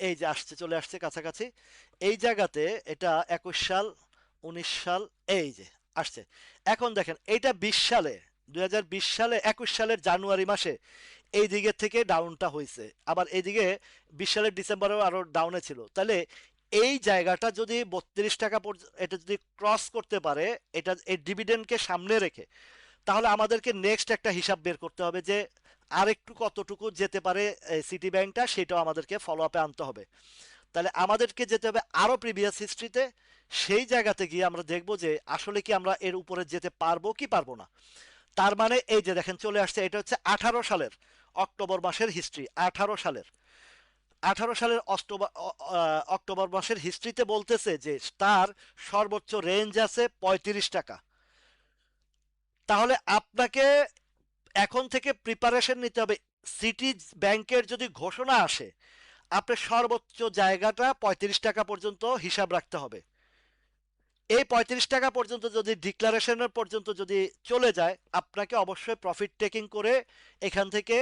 এই যে আসছে, চলে আসছে কাছাকাছি এই জায়গাতে, এটা 21 সাল 19 সাল, এই যে আসছে। এখন দেখেন এইটা 20 সালে, 2020 সালে 21 সালের জানুয়ারি মাসে এই দিকের থেকে ডাউনটা হয়েছে। আবার এইদিকে 20 সালের ডিসেম্বরেও আরো ডাউনে ছিল। তাহলে এই জায়গাটা যদি 32 টাকা এটা যদি ক্রস করতে পারে, এটা এই ডিভিডেন্ডকে সামনে রেখে, তাহলে আমাদেরকে নেক্সট একটা হিসাব বের করতে হবে যে আর একটু কতটুকু যেতে পারে সিটি ব্যাংকটা, সেটাও আমাদেরকে ফলো আপে আনতে হবে। তাহলে আমাদেরকে যেতে হবে আরো প্রিভিয়াস হিস্ট্রিতে, সেই জায়গাতে গিয়ে আমরা দেখব যে আসলে কি আমরা এর উপরে যেতে পারবো কি পারবো না। তার মানে এই যে দেখেন চলে আসছে, এটা হচ্ছে 18 সালের অক্টোবর মাসের হিস্ট্রি। 18 সালের অক্টোবর মাসের হিস্ট্রিতে বলতেছে যে তার সর্বোচ্চ রেঞ্জ আছে 35 টাকা। তাহলে আপনাকে এখন থেকে প্রিপারেশন নিতে হবে। সিটি ব্যাংকের যদি ঘোষণা আসে, আপনার সর্বোচ্চ জায়গাটা 35 টাকা পর্যন্ত হিসাব রাখতে হবে। এই 35 টাকা পর্যন্ত যদি ডিক্লারেশনের পর্যন্ত যদি চলে যায়, আপনাকে অবশ্যই প্রফিট টেকিং করে এখান থেকে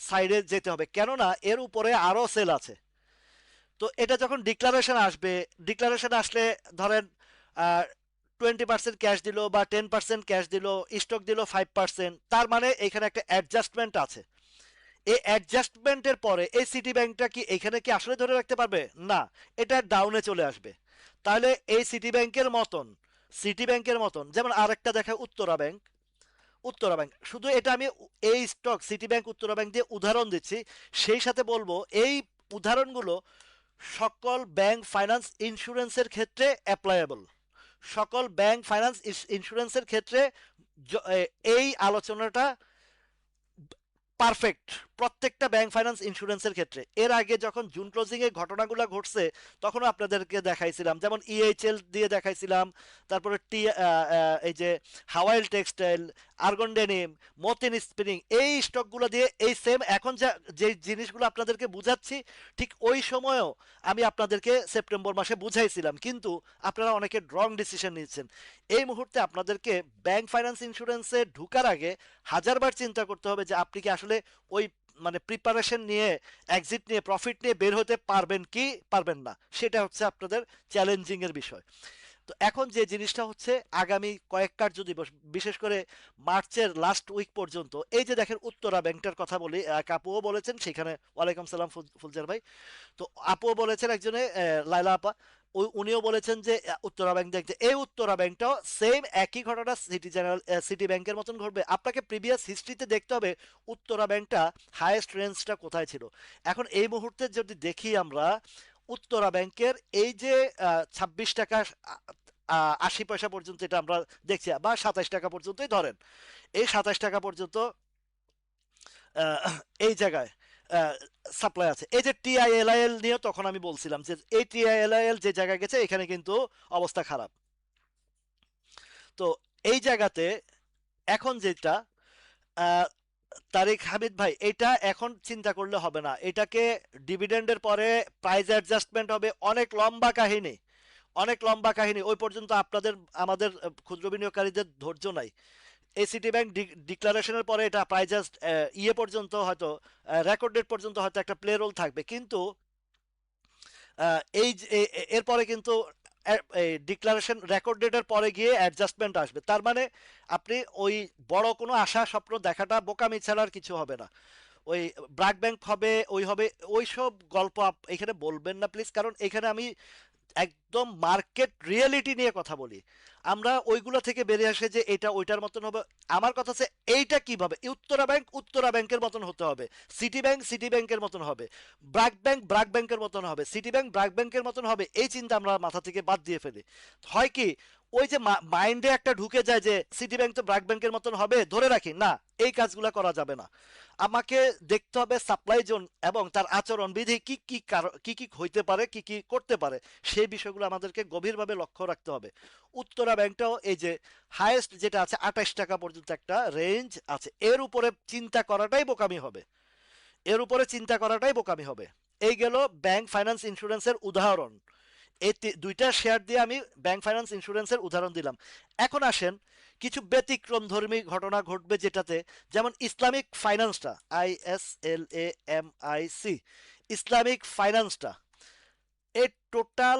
সাইডে যেতে হবে, কেননা এর উপরে আরো সেল আছে। তো এটা যখন ডিক্লারেশন আসবে, ডিক্লারেশন আসলে ধরেন 20% ক্যাশ দিল বা 10% ক্যাশ দিল, স্টক দিল 5%, তার মানে এখানে একটা অ্যাডজাস্টমেন্ট আছে। এই অ্যাডজাস্টমেন্টের পরে এই সিটি ব্যাংকটা কি এখানে কি আসলে ধরে রাখতে পারবে? না, এটা ডাউনে চলে আসবে। তাহলে এই সিটি ব্যাংকের মতন যেমন আরেকটা দেখা উত্তরা ব্যাংক। উত্তরা ব্যাংক, শুধু এটা আমি এই stock city bank Uttara bank দিয়ে উদাহরণ দিচ্ছি, সেই সাথে বলবো এই উদাহরণগুলো সকল ব্যাংক ফাইন্যান্স ইন্স্যুরেন্সের ক্ষেত্রে অ্যাপ্লায়েবল। সকল ব্যাংক ফাইন্যান্স ইন্স্যুরেন্সের ক্ষেত্রে এই আলোচনাটা পারফেক্ট, প্রত্যেকটা ব্যাংক ফাইন্যান্স ইন্স্যুরেন্সের ক্ষেত্রে। এর আগে যখন জুন ক্লোজিং এ ঘটনাগুলো ঘটছে তখন আপনাদেরকে দেখাইছিলাম, যেমন ইএইচএল দিয়ে দেখাইছিলাম, তারপরে এই যে Hwa Well textile, argon denim, Matin spinning, এই স্টকগুলো দিয়ে এই সেম এখন যে জিনিসগুলো আপনাদেরকে বুঝাচ্ছি, ঠিক ওই সময়ও আমি আপনাদেরকে সেপ্টেম্বর মাসে বুঝাইছিলাম, কিন্তু আপনারা অনেকে রং ডিসিশন নিচ্ছেন। এই মুহূর্তে আপনাদেরকে ব্যাংক ফাইন্যান্স ইন্স্যুরেন্সে ঢুকার আগে হাজারবার চিন্তা করতে হবে যে আপনি কি আসলে ওই মানে প্রিপারেশন নিয়ে, এক্সিট নিয়ে, প্রফিট নিয়ে বের হতে পারবেন কি পারবেন না, সেটা হচ্ছে আপনাদের চ্যালেঞ্জিং এর বিষয়। তো এখন যে জিনিসটা হচ্ছে, আগামী কয়েক কার্য দিবস, বিশেষ করে মার্চের লাস্ট উইক পর্যন্ত, এই যে দেখেন উত্তরা ব্যাংকটার কথা বলি, আপুও বলেছেন সেখানে, ওয়ালাইকুম সালাম ফুলজার ভাই। তো আপুও বলেছেন একজনে, লাইলা আপা, উনিও বলেছেন যে উত্তরা ব্যাংক দেখতে, এই উত্তরা ব্যাংকটাও সেম একই ঘটনা সিটি ব্যাংকের মতন ঘটবে। আপনাকে প্রিভিয়াস হিস্ট্রিতে দেখতে হবে উত্তরা ব্যাংকটা হাইয়েস্ট রেঞ্জটা কোথায় ছিল। এখন এই মুহূর্তে যদি দেখি আমরা উত্তরা ব্যাংকের এই যে 26 টাকা 80 পয়সা পর্যন্ত এটা আমরা দেখছি, বা 27 টাকা পর্যন্তই ধরেন, এই 27 টাকা পর্যন্ত এই জায়গায় সাপ্লাই আছে। এই যে টিআইএলআইএল নিয়ে তখন আমি বলছিলাম যে এই টিআইএলআইএল যে জায়গায় গেছে এখানে কিন্তু অবস্থা খারাপ। তো এই জায়গাতে এখন যেটা আহ, তারিক হামিদ ভাই, এটা এখন চিন্তা করলে হবে না, এটাকে ডিভিডেন্ডের পরে প্রাইস অ্যাডজাস্টমেন্ট হবে, অনেক লম্বা কাহিনী, অনেক লম্বা কাহিনী, ওই পর্যন্ত আপনাদের আমাদের ক্ষুদ্র বিনিয়োগকারীদের ধৈর্য নাই। এই সিটি ব্যাংক ডিক্লারেশনের পরে এটা প্রায় জাস্ট ইয়ে পর্যন্ত হয়তো রেকর্ড ডেট পর্যন্ত হয়তো একটা প্লে রোল থাকবে, কিন্তু এরপরে কিন্তু ডিক্লারেশন রেকর্ড ডেটের পরে গিয়ে অ্যাডজাস্টমেন্ট আসবে। তার মানে আপনি ওই বড় কোনো আশা স্বপ্ন দেখাটা বোকামি ছাড়া আর কিছু হবে না। ওই ব্র্যাক ব্যাংক হবে, ওই হবে, ওই সব গল্প এখানে বলবেন না প্লিজ, কারণ এখানে আমি একদম মার্কেট রিয়েলিটি নিয়ে কথা বলি। আমরা ওইগুলো থেকে বেরিয়ে আসে যে এটা ওইটার মতন হবে। আমার কথা হচ্ছে এইটা কিভাবে উত্তরা ব্যাংক উত্তরা ব্যাংকের মতন হতে হবে, সিটি ব্যাংক সিটি ব্যাংকের মতন হবে, ব্র্যাক ব্যাংকের মতন হবে, সিটি ব্যাংক ব্র্যাক ব্যাংকের মতন হবে, এই চিন্তা আমরা মাথা থেকে বাদ দিয়ে ফেলি। হয় কি, ওই যে মাইন্ডে একটা ঢুকে যায় যে সিটি ব্যাংক তো ব্র্যাক ব্যাংকের মতন হবে, ধরে রাখি না, এই কাজগুলো করা যাবে না। আমাকে দেখতে হবে সাপ্লাই জোন এবং তার আচরণ বিধি কি কি কি কি হইতে পারে, কি কি করতে পারে, সেই বিষয়গুলো আমাদেরকে গভীরভাবে লক্ষ্য রাখতে হবে। উত্তরা ব্যাংকটাও এই যে হাইয়েস্ট যেটা আছে 28 টাকা পর্যন্ত একটা রেঞ্জ আছে, এর উপরে চিন্তা করাটাই বোকামি হবে, এর উপরে চিন্তা করাটাই বোকামি হবে। এই গেল ব্যাংক ফাইন্যান্স ইন্স্যুরেন্সের উদাহরণ। এই দুইটা শেয়ার দিয়ে আমি ব্যাংক ফাইন্যান্স ইন্স্যুরেন্সের উদাহরণ দিলাম। এখন আসেন কিছু ব্যতিক্রম ধর্মী ঘটনা ঘটবে যেটাতে, যেমন ইসলামিক ফাইন্যান্সটা, ISLAMIC, ইসলামিক ফাইন্যান্সটা, এই টোটাল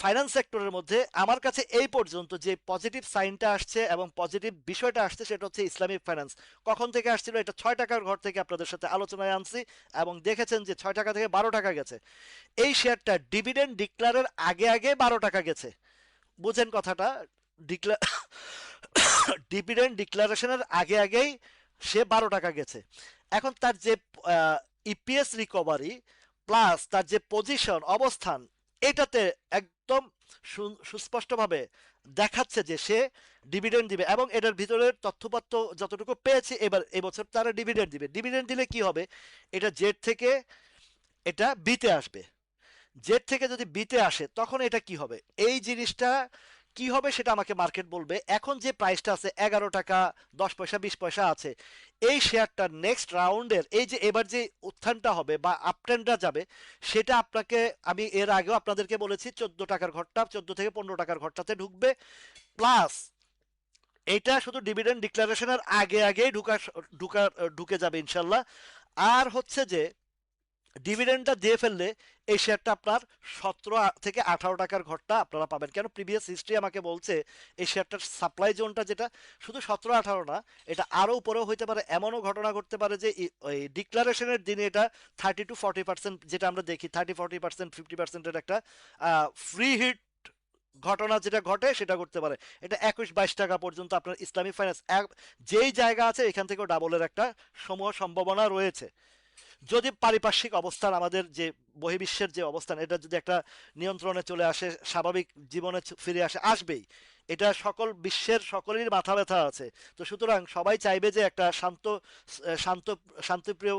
ফাইন্যান্স সেক্টরের মধ্যে আমার কাছে এই পর্যন্ত যে পজিটিভ সাইনটা আসছে এবং পজিটিভ বিষয়টা আসছে সেটা হচ্ছে ইসলামিক ফাইন্যান্স। কখন থেকে আসছিল, এটা 6 টাকার ঘর থেকে আপনাদের সাথে আলোচনায় আনছি এবং দেখেছেন যে 6 টাকা থেকে 12 টাকা গেছে। এই শেয়ারটা ডিভিডেন্ড ডিক্লারের আগে আগে 12 টাকা গেছে, বুঝেন কথাটা, ডিভিডেন্ড ডিক্লারেশনের আগে আগেই সে 12 টাকা গেছে। এখন তার যে ইপিএস রিকভারি প্লাস তার যে পজিশন অবস্থান, এটাতে একদম সুস্পষ্টভাবে দেখাচ্ছে যে সে ডিভিডেন্ড দিবে, এবং এটার ভিতরের তথ্যপত্র যতটুকু পেয়েছে এবার এবছর তারা ডিভিডেন্ড দিবে। ডিভিডেন্ড দিলে কি হবে, এটা জেড থেকে এটা বিতে আসবে, জেড থেকে যদি বিতে আসে তখন এটা কি হবে, এই জিনিসটা কি হবে সেটা আমাকে মার্কেট বলবে। এখন যে প্রাইসটা আছে 11 টাকা 10 পয়সা 20 পয়সা আছে, এই শেয়ারটার নেক্সট রাউন্ডের এই যে এবার যে উত্থানটা হবে বা আপট্রেন্ডটা যাবে, সেটা আপনাকে আমি এর আগেও আপনাদেরকে বলেছি 14 টাকার ঘরটা 14 থেকে 15 টাকার ঘরটাতে ঢুকবে। প্লাস এইটা শুধু ডিভিডেন্ড ডিক্লারেশনের আগে আগেই ঢুকে যাবে ইনশাল্লাহ। আর হচ্ছে যে ডিভিডেন্ডটা দিয়ে ফেললে এই শেয়ারটা আপনার 17 থেকে 18 টাকার ঘরটা আপনারা পাবেন। কেন, প্রিভিয়াস হিস্ট্রি আমাকে বলছে এই শেয়ারটার সাপ্লাই জোনটা যেটা শুধু 17-18 না, এটা আরো উপরেও হইতে পারে। এমনও ঘটনা ঘটতে পারে যে ওই ডিক্লারেশনের দিনে এটা 30-40%, যেটা আমরা দেখি 30-40% 50%-এর একটা ফ্রি হিট ঘটনা যেটা ঘটে সেটা করতে পারে। এটা 21-22 টাকা পর্যন্ত আপনার ইসলামিক ফাইন্যান্স যেই জায়গা আছে এখান থেকেও ডাবলের একটা সম্ভাবনা রয়েছে, যদি পারিপার্শ্বিক অবস্থান আমাদের যে বহির্বিশ্বের যে অবস্থান এটা যদি একটা নিয়ন্ত্রণে চলে আসে, স্বাভাবিক জীবনে ফিরে আসবেই। এটা সকল বিশ্বের সকলেরই মাথা ব্যথা আছে। তো সুতরাং সবাই চাইবে যে একটা শান্ত শান্তিপ্রিয়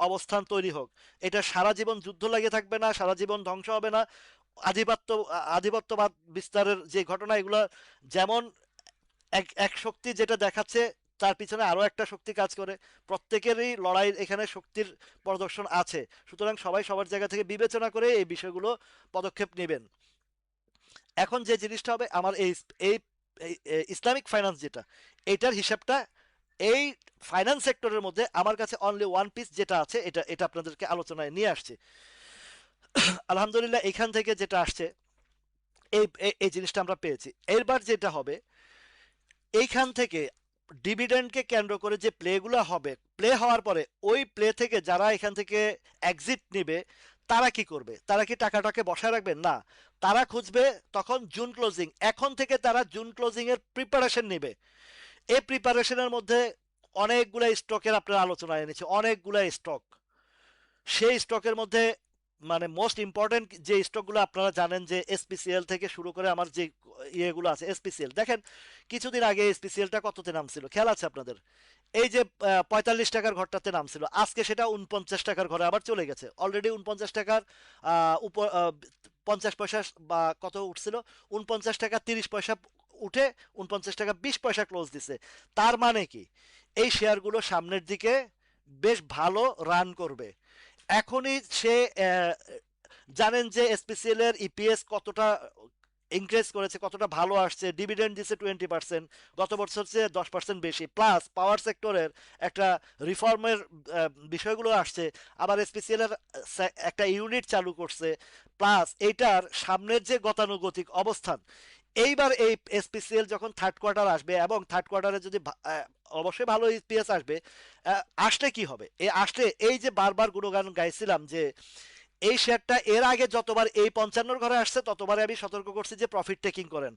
অবস্থান তৈরি হোক। এটা সারা জীবন যুদ্ধ লাগিয়ে থাকবে না, সারা জীবন ধ্বংস হবে না। আধিপত্য আধিপত্যবাদ বিস্তারের যে ঘটনা, এগুলো যেমন এক এক শক্তি যেটা দেখাচ্ছে তার পিছনে আরো একটা শক্তি কাজ করে, প্রত্যেকেরই লড়াই এখানে শক্তির প্রদর্শন আছে। সুতরাং সবাই সবার জায়গা থেকে বিবেচনা করে এই বিষয়গুলো পদক্ষেপ নেবেন। এখন যে জিনিসটা হবে আমার এই এই ইসলামিক ফাইন্যান্স যেটা, এটার হিসাবটা এই ফাইন্যান্স সেক্টরের মধ্যে আমার কাছে অনলি ওয়ান পিস যেটা আছে এটা এটা আপনাদেরকে আলোচনায় নিয়ে আসছে। আলহামদুলিল্লাহ এখান থেকে যেটা আসছে এই এই জিনিসটা আমরা পেয়েছি। এরবার যেটা হবে এইখান থেকে ডিভিডেন্ডকে কেন্দ্র করে যে প্লেগুলো হবে, প্লে হওয়ার পরে ওই প্লে থেকে যারা এখান থেকে এক্সিট নিবে তারা কি করবে? তারা কি টাকাটাকে বসায় রাখবে? না, তারা খুঁজবে তখন জুন ক্লোজিং। এখন থেকে তারা জুন ক্লোজিং এর প্রিপারেশন নেবে। এই প্রিপারেশনের মধ্যে অনেকগুলা স্টকের আপনার আলোচনায় এনেছে, অনেকগুলা স্টক। সেই স্টকের মধ্যে মানে মোস্ট ইম্পর্টেন্ট যে স্টকগুলো আপনারা জানেন, যে এসপিসিএল থেকে শুরু করে আমার যে ইয়েগুলো আছে, এসপিসিএল দেখেন কিছুদিন আগে এসপিসিএলটা কততে নামছিল খেয়াল আছে আপনাদের? এই যে 45 টাকার ঘরটাতে নামছিল, আজকে সেটা 49 টাকার ঘরে আবার চলে গেছে। অলরেডি 49 টাকার উপর 50 পয়সা বা কত উঠছিল, 49 টাকা 30 পয়সা উঠে 49 টাকা 20 পয়সা ক্লোজ দিছে। তার মানে কি, এই শেয়ারগুলো সামনের দিকে বেশ ভালো রান করবে। এখনই সে জানেন যে এসপিসিএল এর ইপিএস কতটা ইনক্রিজ করেছে, কতটা ভালো আসছে, ডিভিডেন্ড দিচ্ছে 20%, গত বছর চেয়ে 10% বেশি, প্লাস পাওয়ার সেক্টরের একটা রিফর্মের বিষয়গুলো আসছে, আবার এসপিসিএল এর একটা ইউনিট চালু করছে, প্লাস এইটার সামনের যে গতানুগতিক অবস্থান। এইবার এই এসপিসিএল যখন থার্ড কোয়ার্টার আসবে, এবং থার্ড কোয়ার্টারে যদি অবশ্যই ভালো ইপিএস আসবে, আসলে কি হবে? এই আসলে এই যে বারবার গুণগান গাইছিলাম যে এই শেয়ারটা এর আগে যতবার এই 55 ঘরে আসছে ততবারে আমি সতর্ক করছি যে প্রফিট টেকিং করেন।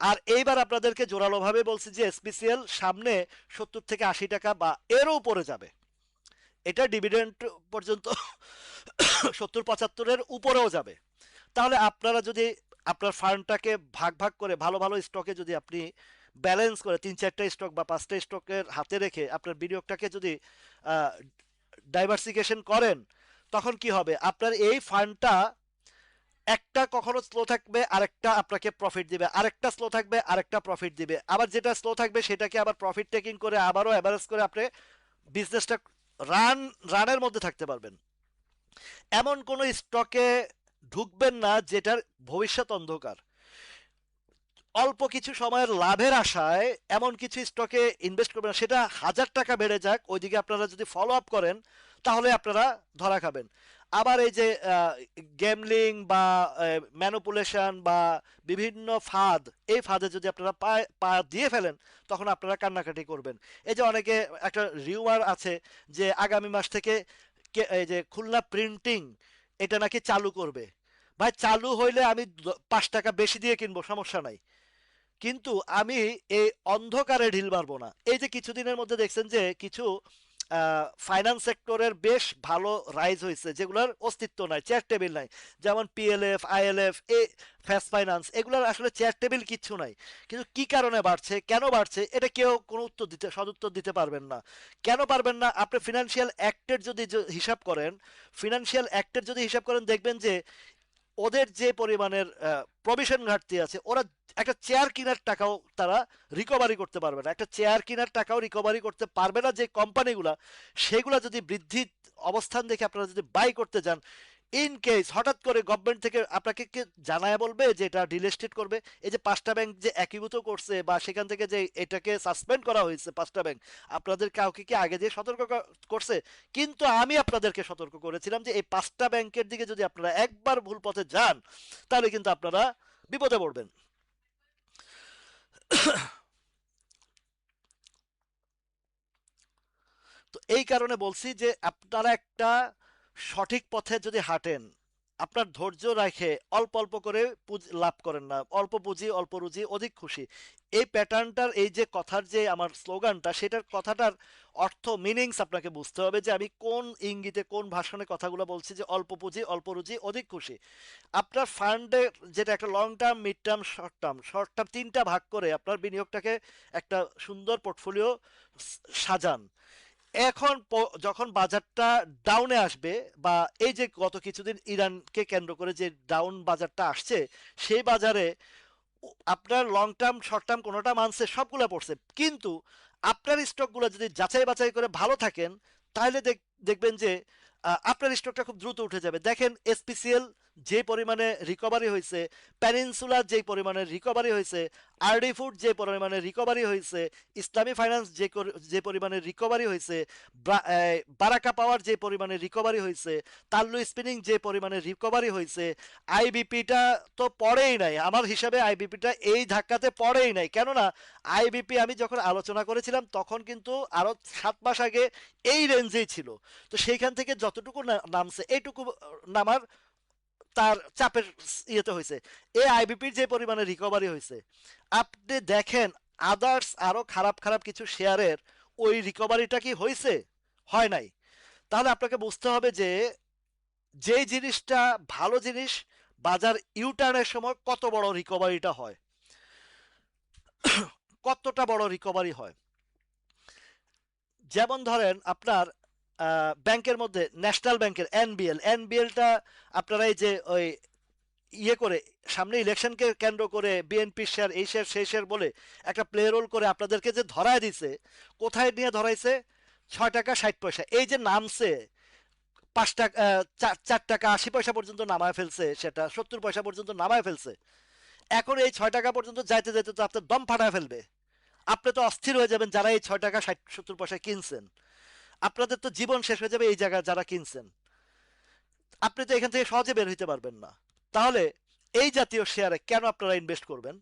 আর এইবার আপনাদেরকে জোরালোভাবে বলছি যে এসপিসিএল সামনে 70 থেকে 80 টাকা বা এরও উপরে যাবে। এটা ডিভিডেন্ড পর্যন্ত 70-75-এর উপরেও যাবে। তাহলে আপনারা যদি আপনার ফান্ডটাকে ভাগ ভাগ করে ভালো ভালো স্টকে যদি আপনি ব্যালেন্স করে 3-4টা স্টক বা 5টা স্টকের হাতে রেখে আপনার বিনিয়োগটাকে যদি ডাইভার্সিফিকেশন করেন, তখন কি হবে? আপনার এই ফান্ডটা একটা কখনো স্লো থাকবে, আরেকটা আপনাকে প্রফিট দিবে, আরেকটা স্লো থাকবে, আরেকটা প্রফিট দিবে, আবার যেটা স্লো থাকবে সেটাকে আবার প্রফিট টেকিং করে আবারও অ্যাভারেজ করে আপনি বিজনেসটা রানের মধ্যে থাকতে পারবেন। এমন কোন স্টকে ঢুকবেন না যেটার ভবিষ্যৎ অন্ধকার। অল্প কিছু সময়ের লাভের আশায় এমন কিছু স্টকে ইনভেস্ট করবেন না, সেটা 1000 টাকা বেড়ে যাক, ওইদিকে আপনারা যদি ফলো আপ করেন তাহলে আপনারা ধরা খাবেন। আবার এই যে গেমলিং বা ম্যানুপুলেশন বা বিভিন্ন ফাঁদ, এই ফাঁদে যদি আপনারা পা দিয়ে ফেলেন তখন আপনারা কান্নাকাটি করবেন। এই যে অনেকে একটা রিউমার আছে যে আগামী মাস থেকে এই যে খুলনা প্রিন্টিং এটা নাকি চালু করবে। ভাই, চালু হইলে আমি 5 টাকা বেশি দিয়ে কিনবো, সমস্যা নাই, কিন্তু আমি এই অন্ধকারে ঢিল মারবো না। এই যে কিছুদিনের মধ্যে দেখছেন যে কিছু ফাইন্যান্স সেক্টরের বেশ ভালো রাইজ হয়েছে, যেগুলোর অস্তিত্ব নাই, চেয়ার টেবিল নাই, যেমন পিএলএফ, আইএলএফ, এ ফ্যাস ফাইন্যান্স, এগুলোর আসলে চেয়ার টেবিল কিচ্ছু নাই। কিন্তু কি কারণে বাড়ছে, কেন বাড়ছে, এটা কেউ কোনো উত্তর দিতে, সদুত্তর দিতে পারবেন না। কেন পারবেন না? আপনি ফিনান্সিয়াল অ্যাক্টের যদি হিসাব করেন, ফিনান্সিয়াল অ্যাক্টের যদি হিসাব করেন, দেখবেন যে ওদের যে পরিমাণের প্রভিশন ঘাটতি আছে, ওরা একটা চেয়ার কেনার টাকাও তারা রিকভারি করতে পারবে না, একটা চেয়ার কেনার টাকাও রিকভারি করতে পারবে না যে কোম্পানিগুলা, সেগুলা যদি বৃদ্ধি অবস্থান দেখে আপনারা যদি বাই করতে যান, ইন কেস হঠাৎ করে গভর্নমেন্ট থেকে আপনাকে কি জানায় বলবে যে এটা ডিলিস্টেড করবে। এই যে 5টা ব্যাংক যে একীভূত করছে বা সেখান থেকে যে এটাকে সাসপেন্ড করা হয়েছে 5টা ব্যাংক, আপনাদের কাউকে কি আগে দিয়ে সতর্ক করছে? কিন্তু আমি আপনাদেরকে সতর্ক করেছিলাম যে এই 5টা ব্যাংকের দিকে যদি আপনারা একবার ভুল পথে যান তাহলে কিন্তু আপনারা বিপদে পড়বেন। তো এই কারণে বলছি যে আপনারা একটা সঠিক পথে যদি হাঁটেন, আপনার ধৈর্য রেখে অল্প অল্প করে লাভ করেন না, অল্প পুঁজি অল্প রুজি অধিক খুশি, এই প্যাটার্নটার, এই যে কথার যে আমার স্লোগানটা, সেটার কথাটার অর্থ মিনিংস আপনাকে বুঝতে হবে যে আমি কোন ইঙ্গিতে কোন ভাষণে কথাগুলো বলছি, যে অল্প পুঁজি অল্প রুজি অধিক খুশি। আপনার ফান্ডে যেটা একটা long term, mid term, short term, short term 3টা ভাগ করে আপনার বিনিয়োগটাকে একটা সুন্দর পোর্টফোলিও সাজান। এখন যখন বাজারটা ডাউনে আসবে, বা এই যে গত কিছুদিন ইরানকে কেন্দ্র করে যে ডাউন বাজারটা আসছে, সেই বাজারে আপনার লং টার্ম শর্ট টার্ম কোনোটা মানছে, সবগুলো পড়ছে, কিন্তু আপনার স্টকগুলো যদি যাচাই বাছাই করে ভালো থাকেন, তাহলে দেখবেন যে আপনার স্টকটা খুব দ্রুত উঠে যাবে। দেখেন এসপিসিএল যে পরিমাণে রিকভারি হয়েছে, প্যানিনসুলা যে পরিমাণে রিকভারি হয়েছে, আরডি ফুড যে পরিমাণে রিকভারি হয়েছে, ইসলামী ফাইন্যান্স যে পরিমাণে রিকভারি হয়েছে, বারাকা পাওয়ার যে পরিমাণে রিকভারি হয়েছে, তাল্লু স্পিনিং যে পরিমাণে রিকভারি হয়েছে, আইবিপিটা তো পড়েই নাই, আমার হিসাবে আইবিপিটা এই ধাক্কাতে পড়েই নাই। কেননা আইবিপি আমি যখন আলোচনা করেছিলাম তখন কিন্তু আরো 7 মাস আগে এই রেঞ্জেই ছিল। তো সেইখান থেকে যতটুকু নামছে এইটুকু নামার তার চাপের ইয়েতে হয়েছে। এই আইবিপির যে পরিমাণে রিকভারি হয়েছে, আপনি দেখেন আদার্স আরো খারাপ খারাপ কিছু শেয়ারের ওই রিকভারিটা কি হয়েছে? হয় নাই। তাহলে আপনাকে বুঝতে হবে যে যে জিনিসটা ভালো জিনিস, বাজার ইউটার্নের সময় কত বড় রিকভারিটা হয়, কতটা বড় রিকভারি হয়। যেমন ধরেন আপনার ব্যাংকের মধ্যে ন্যাশনাল ব্যাংকের এনবিএলটা আপনারা এই যে ওই ইয়ে করে সামনে ইলেকশনকে কেন্দ্র করে বিএনপি শেয়ার এই শেয়ার সেই শেয়ার বলে একটা প্লে রোল করে আপনাদেরকে যে ধরায় দিছে, কোথায় নিয়ে ধরাইছে? 6 টাকা 60 পয়সা। এই যে নামছে 5 টাকা 4 টাকা 80 পয়সা পর্যন্ত নামায় ফেলছে, সেটা 70 পয়সা পর্যন্ত নামায় ফেলছে। এখন এই 6 টাকা পর্যন্ত যাইতে যাইতে তো আপনার দম ফাটায় ফেলবে। আপনি তো অস্থির হয়ে যাবেন যারা এই 6 টাকা 60 70 পয়সা কিনছেন। আপনাদের তো জীবন শেষ হয়ে যাবে এই জায়গায় যারা কিনছেন। আপনি তো এখান থেকে সহজে বের হইতে পারবেন না। তাহলে এই জাতীয় শেয়ারে কেন আপনারা ইনভেস্ট করবেন?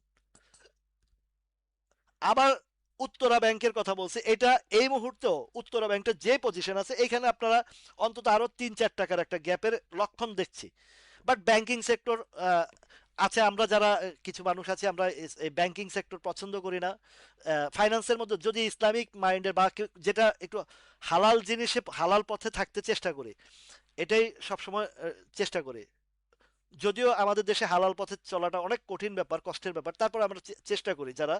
আবার উত্তরা ব্যাংকের কথা বলছি, এটা এই মুহূর্তে উত্তরা ব্যাংকটা যে পজিশন আছে এখানে আপনারা অন্তত আরো 3-4 টাকার একটা গ্যাপের লক্ষণ দেখছি। বাট ব্যাংকিং সেক্টর আছে, আমরা যারা কিছু মানুষ আছে আমরা এই ব্যাংকিং সেক্টর পছন্দ করি না। ফাইন্যান্সের মধ্যে যদি ইসলামিক মাইন্ডের বা যেটা একটু হালাল জিনিসে হালাল পথে থাকতে চেষ্টা করি, এটাই সবসময় চেষ্টা করি। যদিও আমাদের দেশে হালাল পথে চলাটা অনেক কঠিন ব্যাপার, কষ্টের ব্যাপার, তারপর আমরা চেষ্টা করি যারা,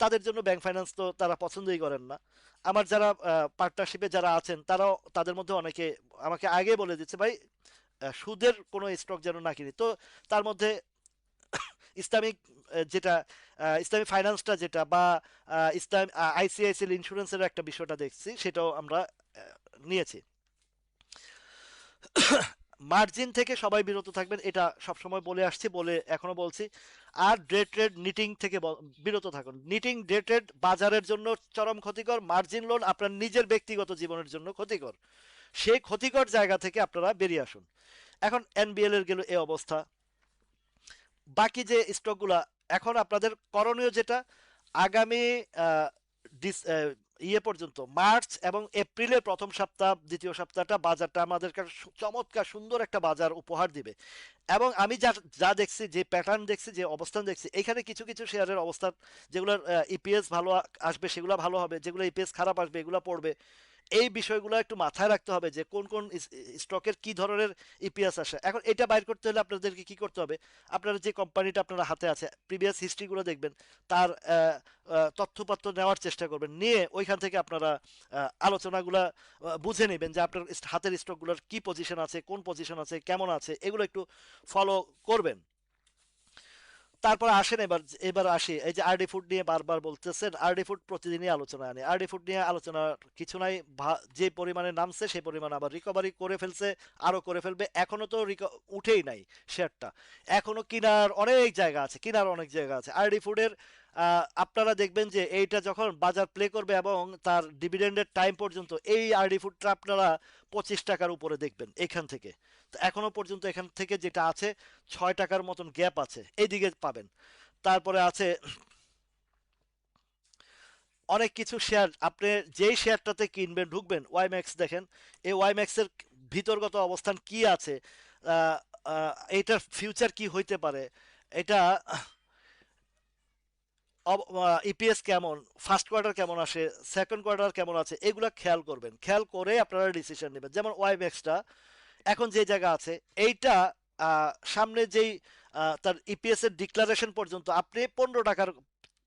তাদের জন্য ব্যাংক ফাইন্যান্স তো তারা পছন্দই করেন না। আমার যারা পার্টনারশিপে যারা আছেন তারাও, তাদের মধ্যে অনেকে আমাকে আগে বলে দিচ্ছে ভাই সুদের কোনো স্টক যেন না কিনি। তো তার মধ্যে ইসলামিক যেটা ইসলামিক ফাইন্যান্সটা যেটা বা ইসলাম আইসিআইসিএল ইন্স্যুরেন্সের একটা বিষয়টা দেখছি, সেটাও আমরা নিয়েছি। মার্জিন থেকে সবাই বিরত থাকবেন, এটা সবসময় বলে আসছি, বলে এখনো বলছি। আর ডে ট্রেড নিটিং থেকে বিরত থাকুন। নিটিং ডে ট্রেড বাজারের জন্য চরম ক্ষতিকর, মার্জিন লোন আপনার নিজের ব্যক্তিগত জীবনের জন্য ক্ষতিকর। সেই ক্ষতিকর জায়গা থেকে আপনারা বেরিয়ে আসুন। এখন এনবিএল এর গেল এই অবস্থা। বাকি যে স্টকগুলা, এখন আপনাদের করণীয় যেটা, আগামী আহ, ইয়ে পর্যন্ত মার্চ এবং এপ্রিলের প্রথম সপ্তাহ দ্বিতীয় সপ্তাহটা বাজারটা আমাদের চমৎকার সুন্দর একটা বাজার উপহার দিবে। এবং আমি যা যা দেখছি, যে প্যাটার্ন দেখছি, যে অবস্থান দেখছি, এখানে কিছু কিছু শেয়ারের অবস্থান যেগুলোর ইপিএস ভালো আসবে সেগুলো ভালো হবে, যেগুলো ইপিএস খারাপ আসবে এগুলো পড়বে। এই বিষয়গুলো একটু মাথায় রাখতে হবে যে কোন কোন স্টকের কি ধরনের ইপিএস আসে। এখন এটা বাইর করতে হলে আপনাদেরকে কি করতে হবে? আপনারা যে কোম্পানিটা আপনার হাতে আছে প্রিভিয়াস হিস্ট্রিগুলো দেখবেন, তার তথ্যপত্র নেওয়ার চেষ্টা করবেন, নিয়ে ওইখান থেকে আপনারা আলোচনাগুলা বুঝে নেবেন যে আপনার হাতের স্টকগুলোর কি পজিশন আছে, কোন পজিশন আছে, কেমন আছে, এগুলো একটু ফলো করবেন। তারপর আসেন এবার, এবার আসি এই যে আরডি ফুড নিয়ে বারবার বলতেছেন, আরডি ফুড প্রতিদিনই আলোচনা আনে। আরডি ফুড নিয়ে আলোচনা কিছু নাই, যে পরিমাণে নামছে সেই পরিমাণে আবার রিকভারি করে ফেলছে, আরো করে ফেলবে। এখনো তো উঠেই নাই শেয়ারটা, এখনো কিনার অনেক জায়গা আছে, কিনার অনেক জায়গা আছে আরডি ফুডের। আপনারা দেখবেন যে এইটা যখন বাজার প্লে করবে এবং তার ডিভিডেন্ডের টাইম পর্যন্ত এই আরডি ফুডটা আপনারা 25 টাকার উপরে দেখবেন এখান থেকে। তো এখনো পর্যন্ত এখান থেকে যেটা আছে 6 টাকার মতন গ্যাপ আছে, এইদিকে পাবেন। তারপরে আছে অনেক কিছু শেয়ার, আপনি যেই শেয়ারটাতে কিনবেন ঢুকবেন, ওয়াইম্যাক্স দেখেন, এই ওয়াইম্যাক্স এর ভিতরগত অবস্থান কি আছে, আহ, এটার ফিউচার কি হইতে পারে, এটা ইপিএস কেমন, ফার্স্ট কোয়ার্টার কেমন আসে, সেকেন্ড কোয়ার্টার কেমন আছে, এগুলো খেয়াল করবেন। খেয়াল করে আপনারা ডিসিশন নেবেন। যেমন ওয়াইম্যাক্সটা এখন যে জায়গা আছে, এইটা সামনে যেই তার ইপিএস এর ডিক্লারেশন পর্যন্ত আপনি 15 টাকার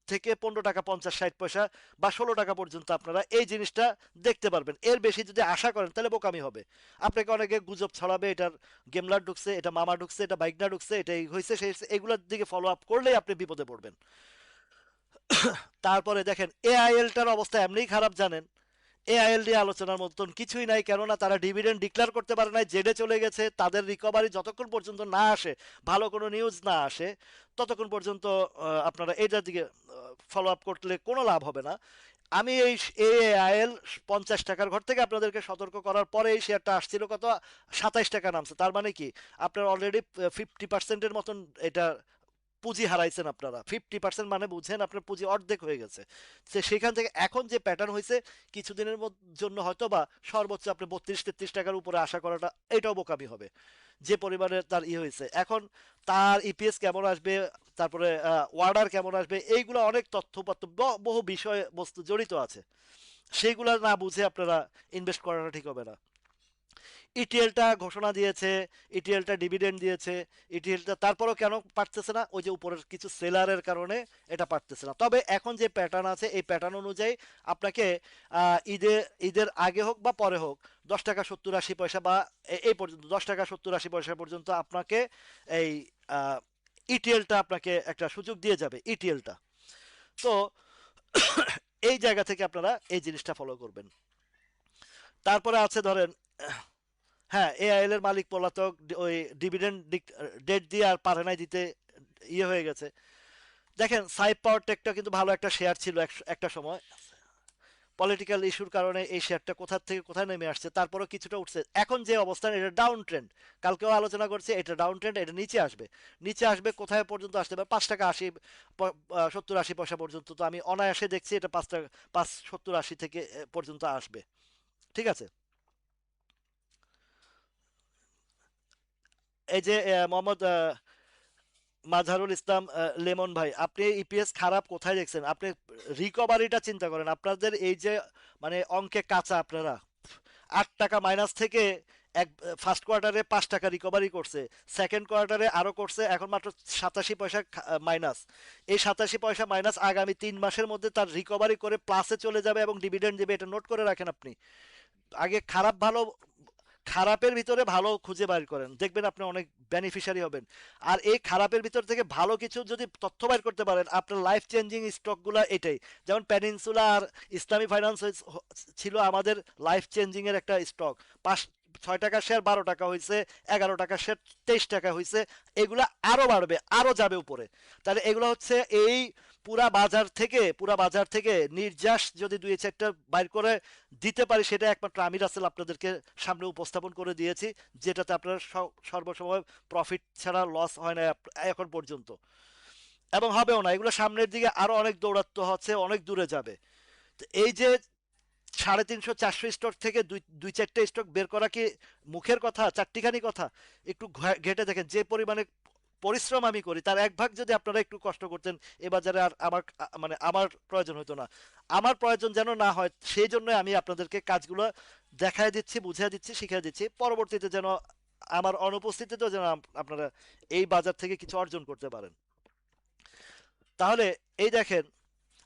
থেকে 15 টাকা 50-60 পয়সা বা 16 টাকা পর্যন্ত আপনারা এই জিনিসটা দেখতে পারবেন। এর বেশি যদি আশা করেন তাহলে বোকামি হবে। আপনাকে অনেকে গুজব ছড়াবে, এটার গেমলার ঢুকছে, এটা মামা ঢুকছে, এটা বাইকনা ঢুকছে, এটা এই হয়েছে সেই হয়েছে, এগুলোর দিকে ফলো আপ করলেই আপনি বিপদে পড়বেন। তারপরে দেখেন এআইএলটার অবস্থা এমনিই খারাপ জানেন। এআইএল নিয়ে আলোচনার মতন কিছুই নাই, কেননা তারা ডিভিডেন্ড ডিক্লেয়ার করতে পারে নাই, জেডে চলে গেছে। তাদের রিকভারি যতক্ষণ পর্যন্ত না আসে, ভালো কোনো নিউজ না আসে, ততক্ষণ পর্যন্ত আপনারা এটার দিকে ফলো আপ করলে কোনো লাভ হবে না। আমি এই এআইএল 50 টাকার ঘর থেকে আপনাদেরকে সতর্ক করার পরে এই শেয়ারটা আসছিল কত, 27 টাকা নামছে। তার মানে কি আপনার অলরেডি 50%-এর মতন এটা পুঁজি হারাইছেন আপনারা। 50% মানে বুঝেন আপনার পুঁজি অর্ধেক হয়ে গেছে। সেখান থেকে এখন যে প্যাটার্ন হয়েছে, কিছুদিনের জন্য হয়তো বা সর্বোচ্চ আপনি 32-33 টাকার উপরে আশা করাটা এটাও বোকামি হবে, যে পরিমাণে তার হয়েছে। এখন তার ইপিএস কেমন আসবে, তারপরে ওয়ার্ডার কেমন আসবে, এইগুলো অনেক তথ্যপত্র, বহু বিষয় বস্তু জড়িত আছে। সেইগুলা না বুঝে আপনারা ইনভেস্ট করাটা ঠিক হবে না। ইটিএলটা ঘোষণা দিয়েছে, ইটিএলটা ডিভিডেন্ড দিয়েছে, ইটিএলটা তারপরও কেন পারতেছে না? ওই যে উপরের কিছু সেলারের কারণে এটা পারতেছে না। তবে এখন যে প্যাটার্ন আছে, এই প্যাটার্ন অনুযায়ী আপনাকে ঈদের আগে হোক বা পরে হোক 10 টাকা 70-80 পয়সা বা এই পর্যন্ত 10 টাকা 70-80 পয়সা পর্যন্ত আপনাকে এই ইটিএলটা আপনাকে একটা সুযোগ দিয়ে যাবে, ইটিএলটা। তো এই জায়গা থেকে আপনারা এই জিনিসটা ফলো করবেন। তারপরে আছে ধরেন, হ্যাঁ, এআইএল এর মালিক পলাতক, ওই ডিভিডেন্ড ডেট দিয়ে আর পারে নাই দিতে, হয়ে গেছে। দেখেন সাইপ পাওয়ার টেকটা কিন্তু ভালো একটা শেয়ার ছিল একটা সময়। পলিটিক্যাল ইস্যুর কারণে এই শেয়ারটা কোথা থেকে কোথায় নেমে আসছে, তারপরেও কিছুটা উঠছে। এখন যে অবস্থান, এটা ডাউন ট্রেন্ড, কালকেও আলোচনা করছে, এটা ডাউন ট্রেন্ড, এটা নিচে আসবে। নিচে আসবে কোথায় পর্যন্ত আসতে পারে? 5 টাকা 80 70-80 পয়সা পর্যন্ত তো আমি অনায়াসে দেখছি এটা 5 টাকা 5 70-80 থেকে পর্যন্ত আসবে। ঠিক আছে। এই যে মোহাম্মদ মাঝহারুল ইসলাম লেমন ভাই, আপনি ইপিএস খারাপ কোথায় দেখছেন? আপনি রিকভারিটা চিন্তা করেন। আপনাদের এই যে মানে অঙ্কে কাঁচা আপনারা, 8 টাকা মাইনাস থেকে এক ফার্স্ট কোয়ার্টারে 5 টাকা রিকভারি করছে, সেকেন্ড কোয়ার্টারে আরো করছে, এখন মাত্র 87 পয়সা মাইনাস। এই 87 পয়সা মাইনাস আগামী 3 মাসের মধ্যে তার রিকভারি করে প্লাসে চলে যাবে এবং ডিভিডেন্ড দেবে, এটা নোট করে রাখেন আপনি। আগে খারাপ ভালো, খারাপের ভিতরে ভালো খুঁজে বাইর করেন, দেখবেন আপনি অনেক বেনিফিশিয়ারি হবেন। আর এই খারাপের ভিতর থেকে ভালো কিছু যদি তথ্য বাইর করতে পারেন, আপনার লাইফ চেঞ্জিং স্টকগুলো এটাই। যেমন পেনিনসুলা আর ইসলামী ফাইন্যান্স ছিল আমাদের লাইফ চেঞ্জিং এর একটা স্টক। 6 টাকার শেয়ার 12 টাকা হয়েছে, 11 টাকার শেয়ার 23 টাকা হয়েছে। এগুলা আরো বাড়বে, আরো যাবে উপরে। তাহলে এগুলো হচ্ছে এই পুরা বাজার থেকে নির্যাস যদি 2-4টা বাইর করে দিতে পারি, সেটা একমাত্র আমি রাসেল আপনাদেরকে সামনে উপস্থাপন করে দিয়েছি, যেটাতে আপনার সর্বসময় প্রফিট ছাড়া লস হয় না এখন পর্যন্ত, এবং হবেও না। এগুলো সামনের দিকে আরো অনেক দৌড়াতে হচ্ছে, অনেক দূরে যাবে। তো এই যে 350-400 স্টক থেকে দুই চারটে স্টক বের করা কি মুখের কথা? চারটিখানি কথা? একটু ঘেটে দেখেন, যে পরিমাণে পরিশ্রম আমি করি তার 1 ভাগ যদি আপনারা একটু কষ্ট করতেন, এ বাজারে আর মানে আমার প্রয়োজন হতো না। আমার প্রয়োজন যেন না হয়, সেই জন্য আমি আপনাদেরকে কাজগুলো দেখায় দিচ্ছি, বুঝিয়ে দিচ্ছি, শিখিয়ে দিচ্ছি, পরবর্তীতে যেন আমার অনুপস্থিতিতেও যেন আপনারা এই বাজার থেকে কিছু অর্জন করতে পারেন। তাহলে এই দেখেন,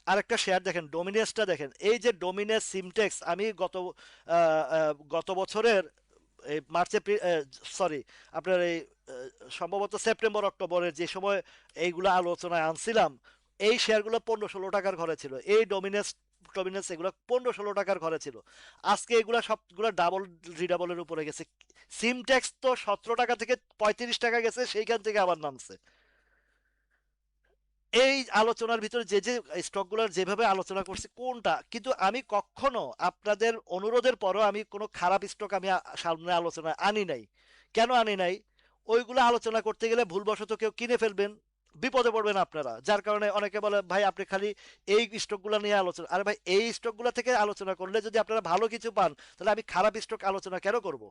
আরেকটা শেয়ার দেখেন, ডোমিনেসটা দেখেন। এই যে ডোমিনেস সিমটেক্স, আমি গত বছরের এই মার্চে, সরি, আপনার এই সম্ভবত সেপ্টেম্বর অক্টোবরের যে সময় এইগুলো আলোচনায় আনছিলাম, এই শেয়ারগুলো 15-16 টাকার ঘরে ছিল। এই ডোমিনেস টমিনেস এগুলো 15-16 টাকার ঘরে ছিল। আজকে এগুলা সবগুলো ডাবল রিডাবলের উপরে গেছে। সিমটেক্স তো 17 টাকা থেকে 35 টাকা গেছে, সেইখান থেকে আবার নামছে। এই আলোচনার ভিতরে যে যে স্টকগুলোর যেভাবে আলোচনা করছি, কোনটা কিন্তু আমি কখনো আপনাদের অনুরোধের পরও আমি কোনো খারাপ স্টক আমি সামনে আলোচনা আনি নাই। কেন আনি নাই? ওইগুলো আলোচনা করতে গেলে ভুলবশত কেউ কিনে ফেলবেন, বিপদে পড়বেন আপনারা। যার কারণে অনেকে বলে ভাই আপনি খালি এই স্টকগুলো নিয়ে আলোচনা, আরে ভাই এই স্টকগুলো থেকে আলোচনা করলে যদি আপনারা ভালো কিছু পান, তাহলে আমি খারাপ স্টক আলোচনা কেন করব?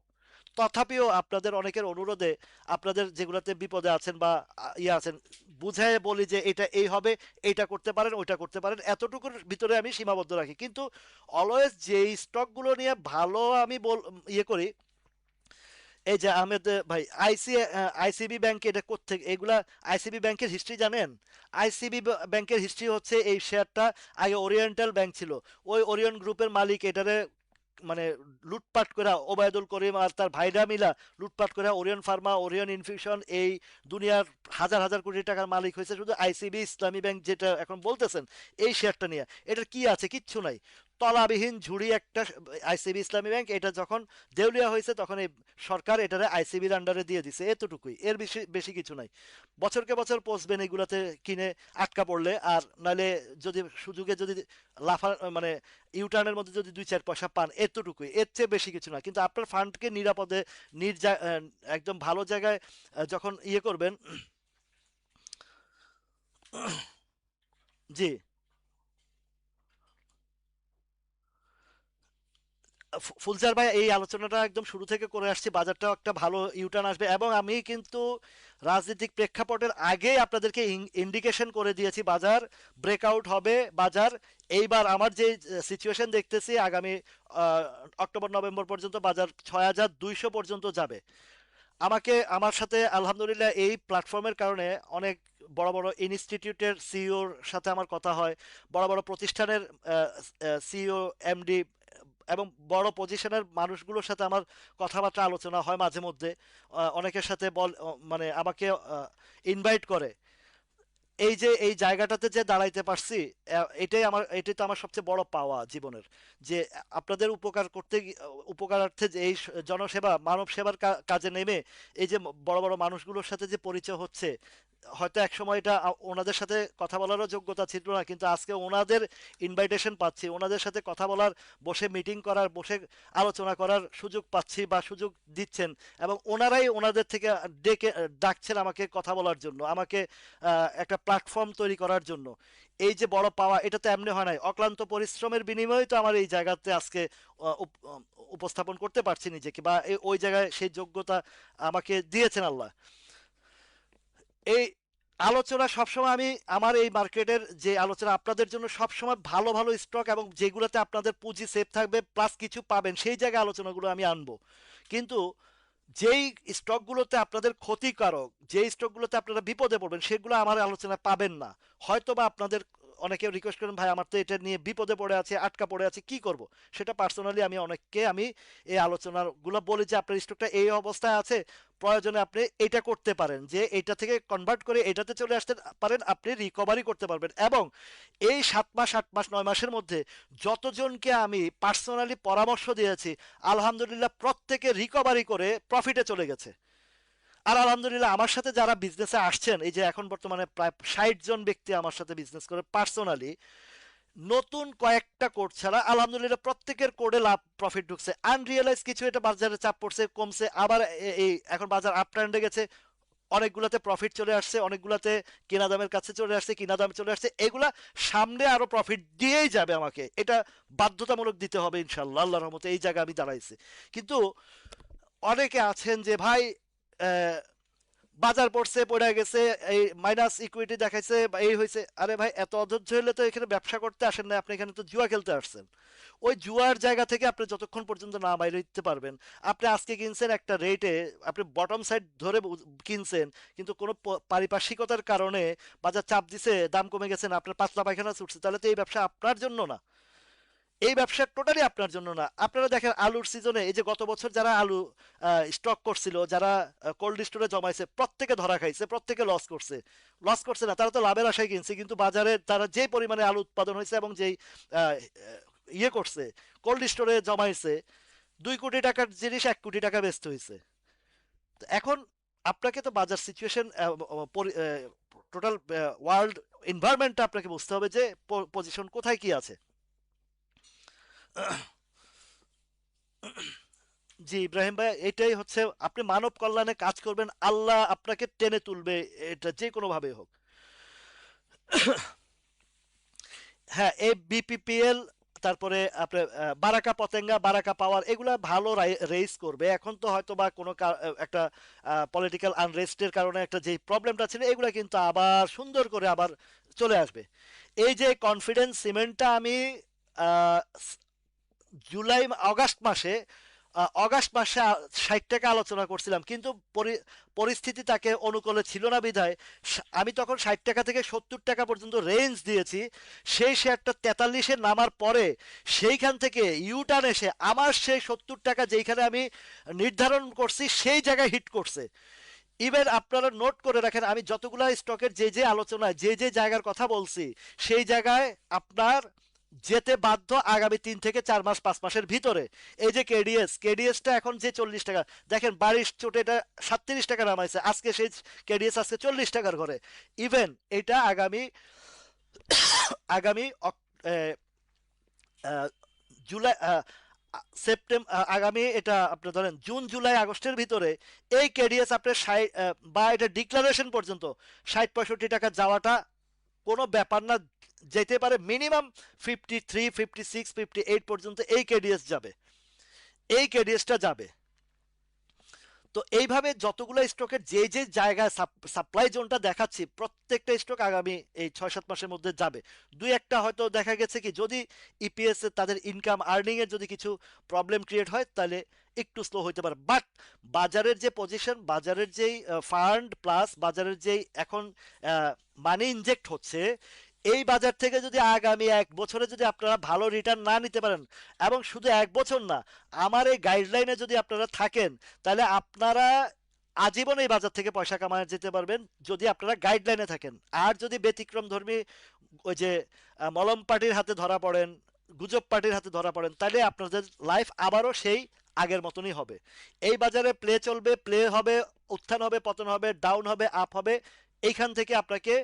তথাপিও আপনাদের অনেকের অনুরোধে, আপনাদের যেগুলোতে বিপদে আছেন বা আছেন, বুঝায় বলি যে এটা এই হবে, এইটা করতে পারেন, ওইটা করতে পারেন, এতটুকুর ভিতরে আমি সীমাবদ্ধ রাখি। কিন্তু অলওয়েজ যে স্টকগুলো নিয়ে ভালো আমি করি, এই যে আহমেদ ভাই, আইসিবি ব্যাংক, এটা কোত্থেকে এগুলা? আইসিবি ব্যাংকের হিস্ট্রি জানেন? আইসিবি ব্যাংকের হিস্ট্রি হচ্ছে, এই শেয়ারটা আগে ওরিয়েন্টাল ব্যাংক ছিল, ওই ওরিয়ন গ্রুপের মালিক এটারে মানে লুটপাট করে, ওবায়দুল করিম আর তার ভাইরা মিলা লুটপাট করে ওরিয়ন ফার্মা, ওরিয়ন ইনফিউশন, এই দুনিয়ার হাজার হাজার কোটি টাকার মালিক হয়েছে শুধু আইসিবি ইসলামী ব্যাংক যেটা এখন বলতেছেন এই শেয়ারটা নিয়ে। এটার কি আছে? কিচ্ছু নাই, তলাবিহীন ঝুড়ি একটা আইসিবি ইসলামী ব্যাংক। এটা যখন দেউলিয়া হয়েছে তখন এই সরকার এটারে আইসিবির আন্ডারে দিয়ে দিছে, এতটুকুই, এর বেশি বেশি কিছু নাই। বছরকে বছর পচবেন এগুলাতে কিনে আটকা পড়লে, আর নাহলে যদি সুযোগে যদি লাফা মানে ইউটার্নের মধ্যে যদি 2-4 পয়সা পান, এতটুকুই, এর চেয়ে বেশি কিছু না। কিন্তু আপনার ফান্ডকে নিরাপদে একদম ভালো জায়গায় যখন করবেন, জি। ফুলচার ভাই, এই আলোচনাটা একদম শুরু থেকে করে আসছি, বাজারটাও একটা ভালো ইউটার্ন আসবে, এবং আমি কিন্তু রাজনৈতিক প্রেক্ষাপটের আগেই আপনাদেরকে ইন্ডিকেশন করে দিয়েছি বাজার ব্রেকআউট হবে। বাজার এইবার আমার যে সিচুয়েশন দেখতেছি, আগামী আহ, অক্টোবর নভেম্বর পর্যন্ত বাজার 6200 পর্যন্ত যাবে। আমাকে আমার সাথে আলহামদুলিল্লাহ এই প্ল্যাটফর্মের কারণে অনেক বড় বড় ইনস্টিটিউটের সিইওর সাথে আমার কথা হয়, বড় বড় প্রতিষ্ঠানের সিইও, এমডি এবং বড় পজিশনের মানুষগুলোর সাথে আমার কথাবার্তা আলোচনা হয় মাঝে মধ্যে। অনেকের সাথে মানে আমাকে ইনভাইট করে। এই যে এই জায়গাটাতে যে দাঁড়াইতে পারছি, এটাই তো আমার সবচেয়ে বড় পাওয়া জীবনের। যে আপনাদের উপকার করতে উপকারার্থে যে এই জনসেবা মানব সেবার কাজে নেমে এই যে বড় বড় মানুষগুলোর সাথে যে পরিচয় হচ্ছে, হয়তো এক সময় এটা ওনাদের সাথে কথা বলারও যোগ্যতা ছিল না, কিন্তু আজকে ওনাদের ইনভাইটেশন পাচ্ছি, ওনাদের সাথে কথা বলার, বসে মিটিং করার, বসে আলোচনা করার সুযোগ পাচ্ছি বা সুযোগ দিচ্ছেন, এবং ওনারাই ওনাদের থেকে ডেকে ডাকছেন আমাকে কথা বলার জন্য, আমাকে একটা প্ল্যাটফর্ম তৈরি করার জন্য। এই যে বড় পাওয়া, এটা তো এমনি হয় নাই, অক্লান্ত পরিশ্রমের বিনিময়ে তো আমার এই জায়গাতে আজকে উপস্থাপন করতে পারছি নিজেকে, বা ওই জায়গায় সেই যোগ্যতা আমাকে দিয়েছেন আল্লাহ। এই আলোচনা সবসময় আমি আমার এই মার্কেটের যে আলোচনা আপনাদের জন্য সবসময় ভালো ভালো স্টক, এবং যেগুলোতে আপনাদের পুঁজি সেফ থাকবে প্লাস কিছু পাবেন, সেই জায়গায় আলোচনাগুলো আমি আনবো। কিন্তু যেই স্টকগুলোতে আপনাদের ক্ষতিকারক, যেই স্টকগুলোতে আপনারা বিপদে পড়বেন, সেগুলো আমার আলোচনা পাবেন না। হয়তো বা আপনাদের অনেকে রিকোয়েস্ট করেন, ভাই আমার তো এটা নিয়ে বিপদে পড়ে আছে, আটকা পড়ে আছে, কি করব। সেটা পার্সোনালি আমি অনেককে আমি এই আলোচনাগুলো বলি যে আপনার স্টকটা এই অবস্থায় আছে, প্রয়োজনে আপনি এটা করতে পারেন, যে এটা থেকে কনভার্ট করে এটাতে চলে আসতে পারেন, আপনি রিকভারি করতে পারবেন। এবং এই 7 মাস 8 মাস 9 মাসের মধ্যে যতজনকে আমি পার্সোনালি পরামর্শ দিয়েছি, আলহামদুলিল্লাহ প্রত্যেকে রিকভারি করে প্রফিটে চলে গেছে। আর আলহামদুলিল্লাহ আমার সাথে যারা বিজনেসে আসছেন, এই যে এখন বর্তমানে প্রায় 60 জন ব্যক্তি আমার সাথে বিজনেস করে পার্সোনালি, নতুন কয়েকটা কোড ছাড়া আলহামদুলিল্লাহ প্রত্যেকের কোডে লাভ প্রফিট ঢুকছে। আনরিয়েলাইজ কিছু, এটা বাজারে চাপ পড়ছে, কমছে, আবার এই এখন বাজার আপ ট্রেন্ডে গেছে, অনেকগুলাতে প্রফিট চলে আসছে, অনেকগুলাতে কিনা দামের কাছে চলে আসছে, কিনা দাম চলে আসছে, এগুলা সামনে আরো প্রফিট দিয়েই যাবে, আমাকে এটা বাধ্যতামূলক দিতে হবে ইনশাল্লাহ, আল্লাহর রহমতে এই জায়গায় আমি দাঁড়াইছি। কিন্তু অনেকে আছেন যে ভাই, আহ, বাজার পড়ছে, পড়ে গেছে, এই মাইনাস ইকুইটি দেখাইছে বা এই হয়েছে, আরে ভাই এত অধৈর্য হলে তো এখানে ব্যবসা করতে আসেন না, আপনি এখানে তো জুয়া খেলতে আসছেন। ওই জুয়ার জায়গা থেকে আপনি যতক্ষণ পর্যন্ত না বাইরে দিতে পারবেন, আপনি আজকে কিনছেন একটা রেটে, আপনি বটম সাইড ধরে কিনছেন, কিন্তু কোনো পারিপার্শ্বিকতার কারণে বাজার চাপ দিছে, দাম কমে গেছে না, আপনার পাতলা পায়খানা ছুটছে, তাহলে তো এই ব্যবসা আপনার জন্য না। এই ব্যবসা টোটালি আপনার জন্য না। আপনারা দেখেন আলুর সিজনে, এই যে গত বছর যারা আলু স্টক করছিল, যারা কোল্ড স্টোরে জমাইছে, প্রত্যেকে ধরা খাইছে, প্রত্যেকে লস করছে। লস করছে না, তারা তো লাভের আশায় কিনছে, কিন্তু বাজারে তারা যে পরিমাণে আলু উৎপাদন হয়েছে এবং যেই আহ, ইয়ে করছে, কোল্ড স্টোরে জমাইছে, 2 কোটি টাকার জিনিস 1 কোটি টাকা বেচতে হয়েছে। তো এখন আপনাকে তো বাজার সিচুয়েশন, টোটাল ওয়ার্ল্ড এনভায়রনমেন্টটা আপনাকে বুঝতে হবে যে পজিশন কোথায় কি আছে। জি ইব্রাহিম ভাই, এটাই হচ্ছে, আপনি মানব কল্যাণে কাজ করবেন, আল্লাহ আপনাকে টেনে তুলবে, এটা যে কোনো ভাবে হোক। হ্যাঁ, এই বিপিপিএল, তারপরে আপনার বারাকা পতেঙ্গা, বারাকা পাওয়ার, এগুলা ভালো রেস করবে। এখন তো হয়তো বা কোনো একটা পলিটিক্যাল আনরেস্টের কারণে একটা যে প্রবলেমটা ছিল, এগুলা কিন্তু আবার সুন্দর করে আবার চলে আসবে। এই যে কনফিডেন্স সিমেন্টটা আমি আহ, জুলাই অগাস্ট মাসে, অগাস্ট মাসে 60 টাকা আলোচনা করছিলাম, কিন্তু পরিস্থিতি তাকে অনুকূলে ছিল না বিধায় আমি তখন 60 টাকা থেকে 70 টাকা পর্যন্ত রেঞ্জ দিয়েছি। সেই শেয়ারটা 43-এ নামার পরে সেইখান থেকে ইউটার্ন এসে আমার সেই 70 টাকা যেইখানে আমি নির্ধারণ করছি সেই জায়গায় হিট করছে। ইভেন আপনারা নোট করে রাখেন, আমি যতগুলা স্টকের যে যে আলোচনায় যে যে জায়গার কথা বলছি, সেই জায়গায় আপনার যেতে বাধ্য আগামী 3 থেকে 4 মাস 5 মাসের ভিতরে। এই যে কেডিএসটা এখন যে 40 টাকা, দেখেন বারিশ চোটে এটা 37 টাকা নামাইছে, আজকে সেই কেডিএস আজকে 40 টাকার ঘরে। ইভেন এটা আগামী আগামী আহ, জুলাই সেপ্টেম্বর, আগামী এটা আপনি ধরেন জুন জুলাই আগস্টের ভিতরে এই কেডিএস আপনার বা এটা ডিক্লারেশন পর্যন্ত 60-65 টাকা যাওয়াটা কোনো ব্যাপার না, যেতে পারে মিনিমাম 53, 56, 58 পর্যন্ত এই কেডিএস যাবে, এই কেডিএসটা যাবে। তো এইভাবে যতগুলো স্টকের যে যে জায়গায় সাপ্লাই জোনটা দেখাচ্ছি, প্রত্যেকটা স্টক আগামী এই 6-7 মাসের মধ্যে যাবে। দুই একটা হয়তো দেখা গেছে কি, যদি ইপিএস এর তাদের ইনকাম আর্নিং এর যদি কিছু প্রবলেম ক্রিয়েট হয় তাহলে একটু স্লো হতে পারে। বাট বাজারের যে পজিশন, বাজারের যেই ফান্ড প্লাস বাজারের যেই এখন মানি ইনজেক্ট হচ্ছে, এই বাজার থেকে যদি আগামী 1 বছরে যদি আপনারা ভালো রিটার্ন না নিতে পারেন, এবং শুধু 1 বছর না, আমার এই গাইডলাইনে যদি আপনারা থাকেন, তাহলে আপনারা আজীবন এই বাজার থেকে পয়সা কামায় যেতে পারবেন, যদি আপনারা গাইডলাইনে থাকেন। আর যদি ব্যতিক্রম ধর্মী ওই যে মলম পার্টির হাতে ধরা পড়েন, গুজব পার্টির হাতে ধরা পড়েন, তাহলে আপনাদের লাইফ আবারও সেই আগের মতনই হবে। এই বাজারে প্লে চলবে, প্লে হবে, উত্থান হবে, পতন হবে, ডাউন হবে, আপ হবে। এইখান থেকে আপনাকে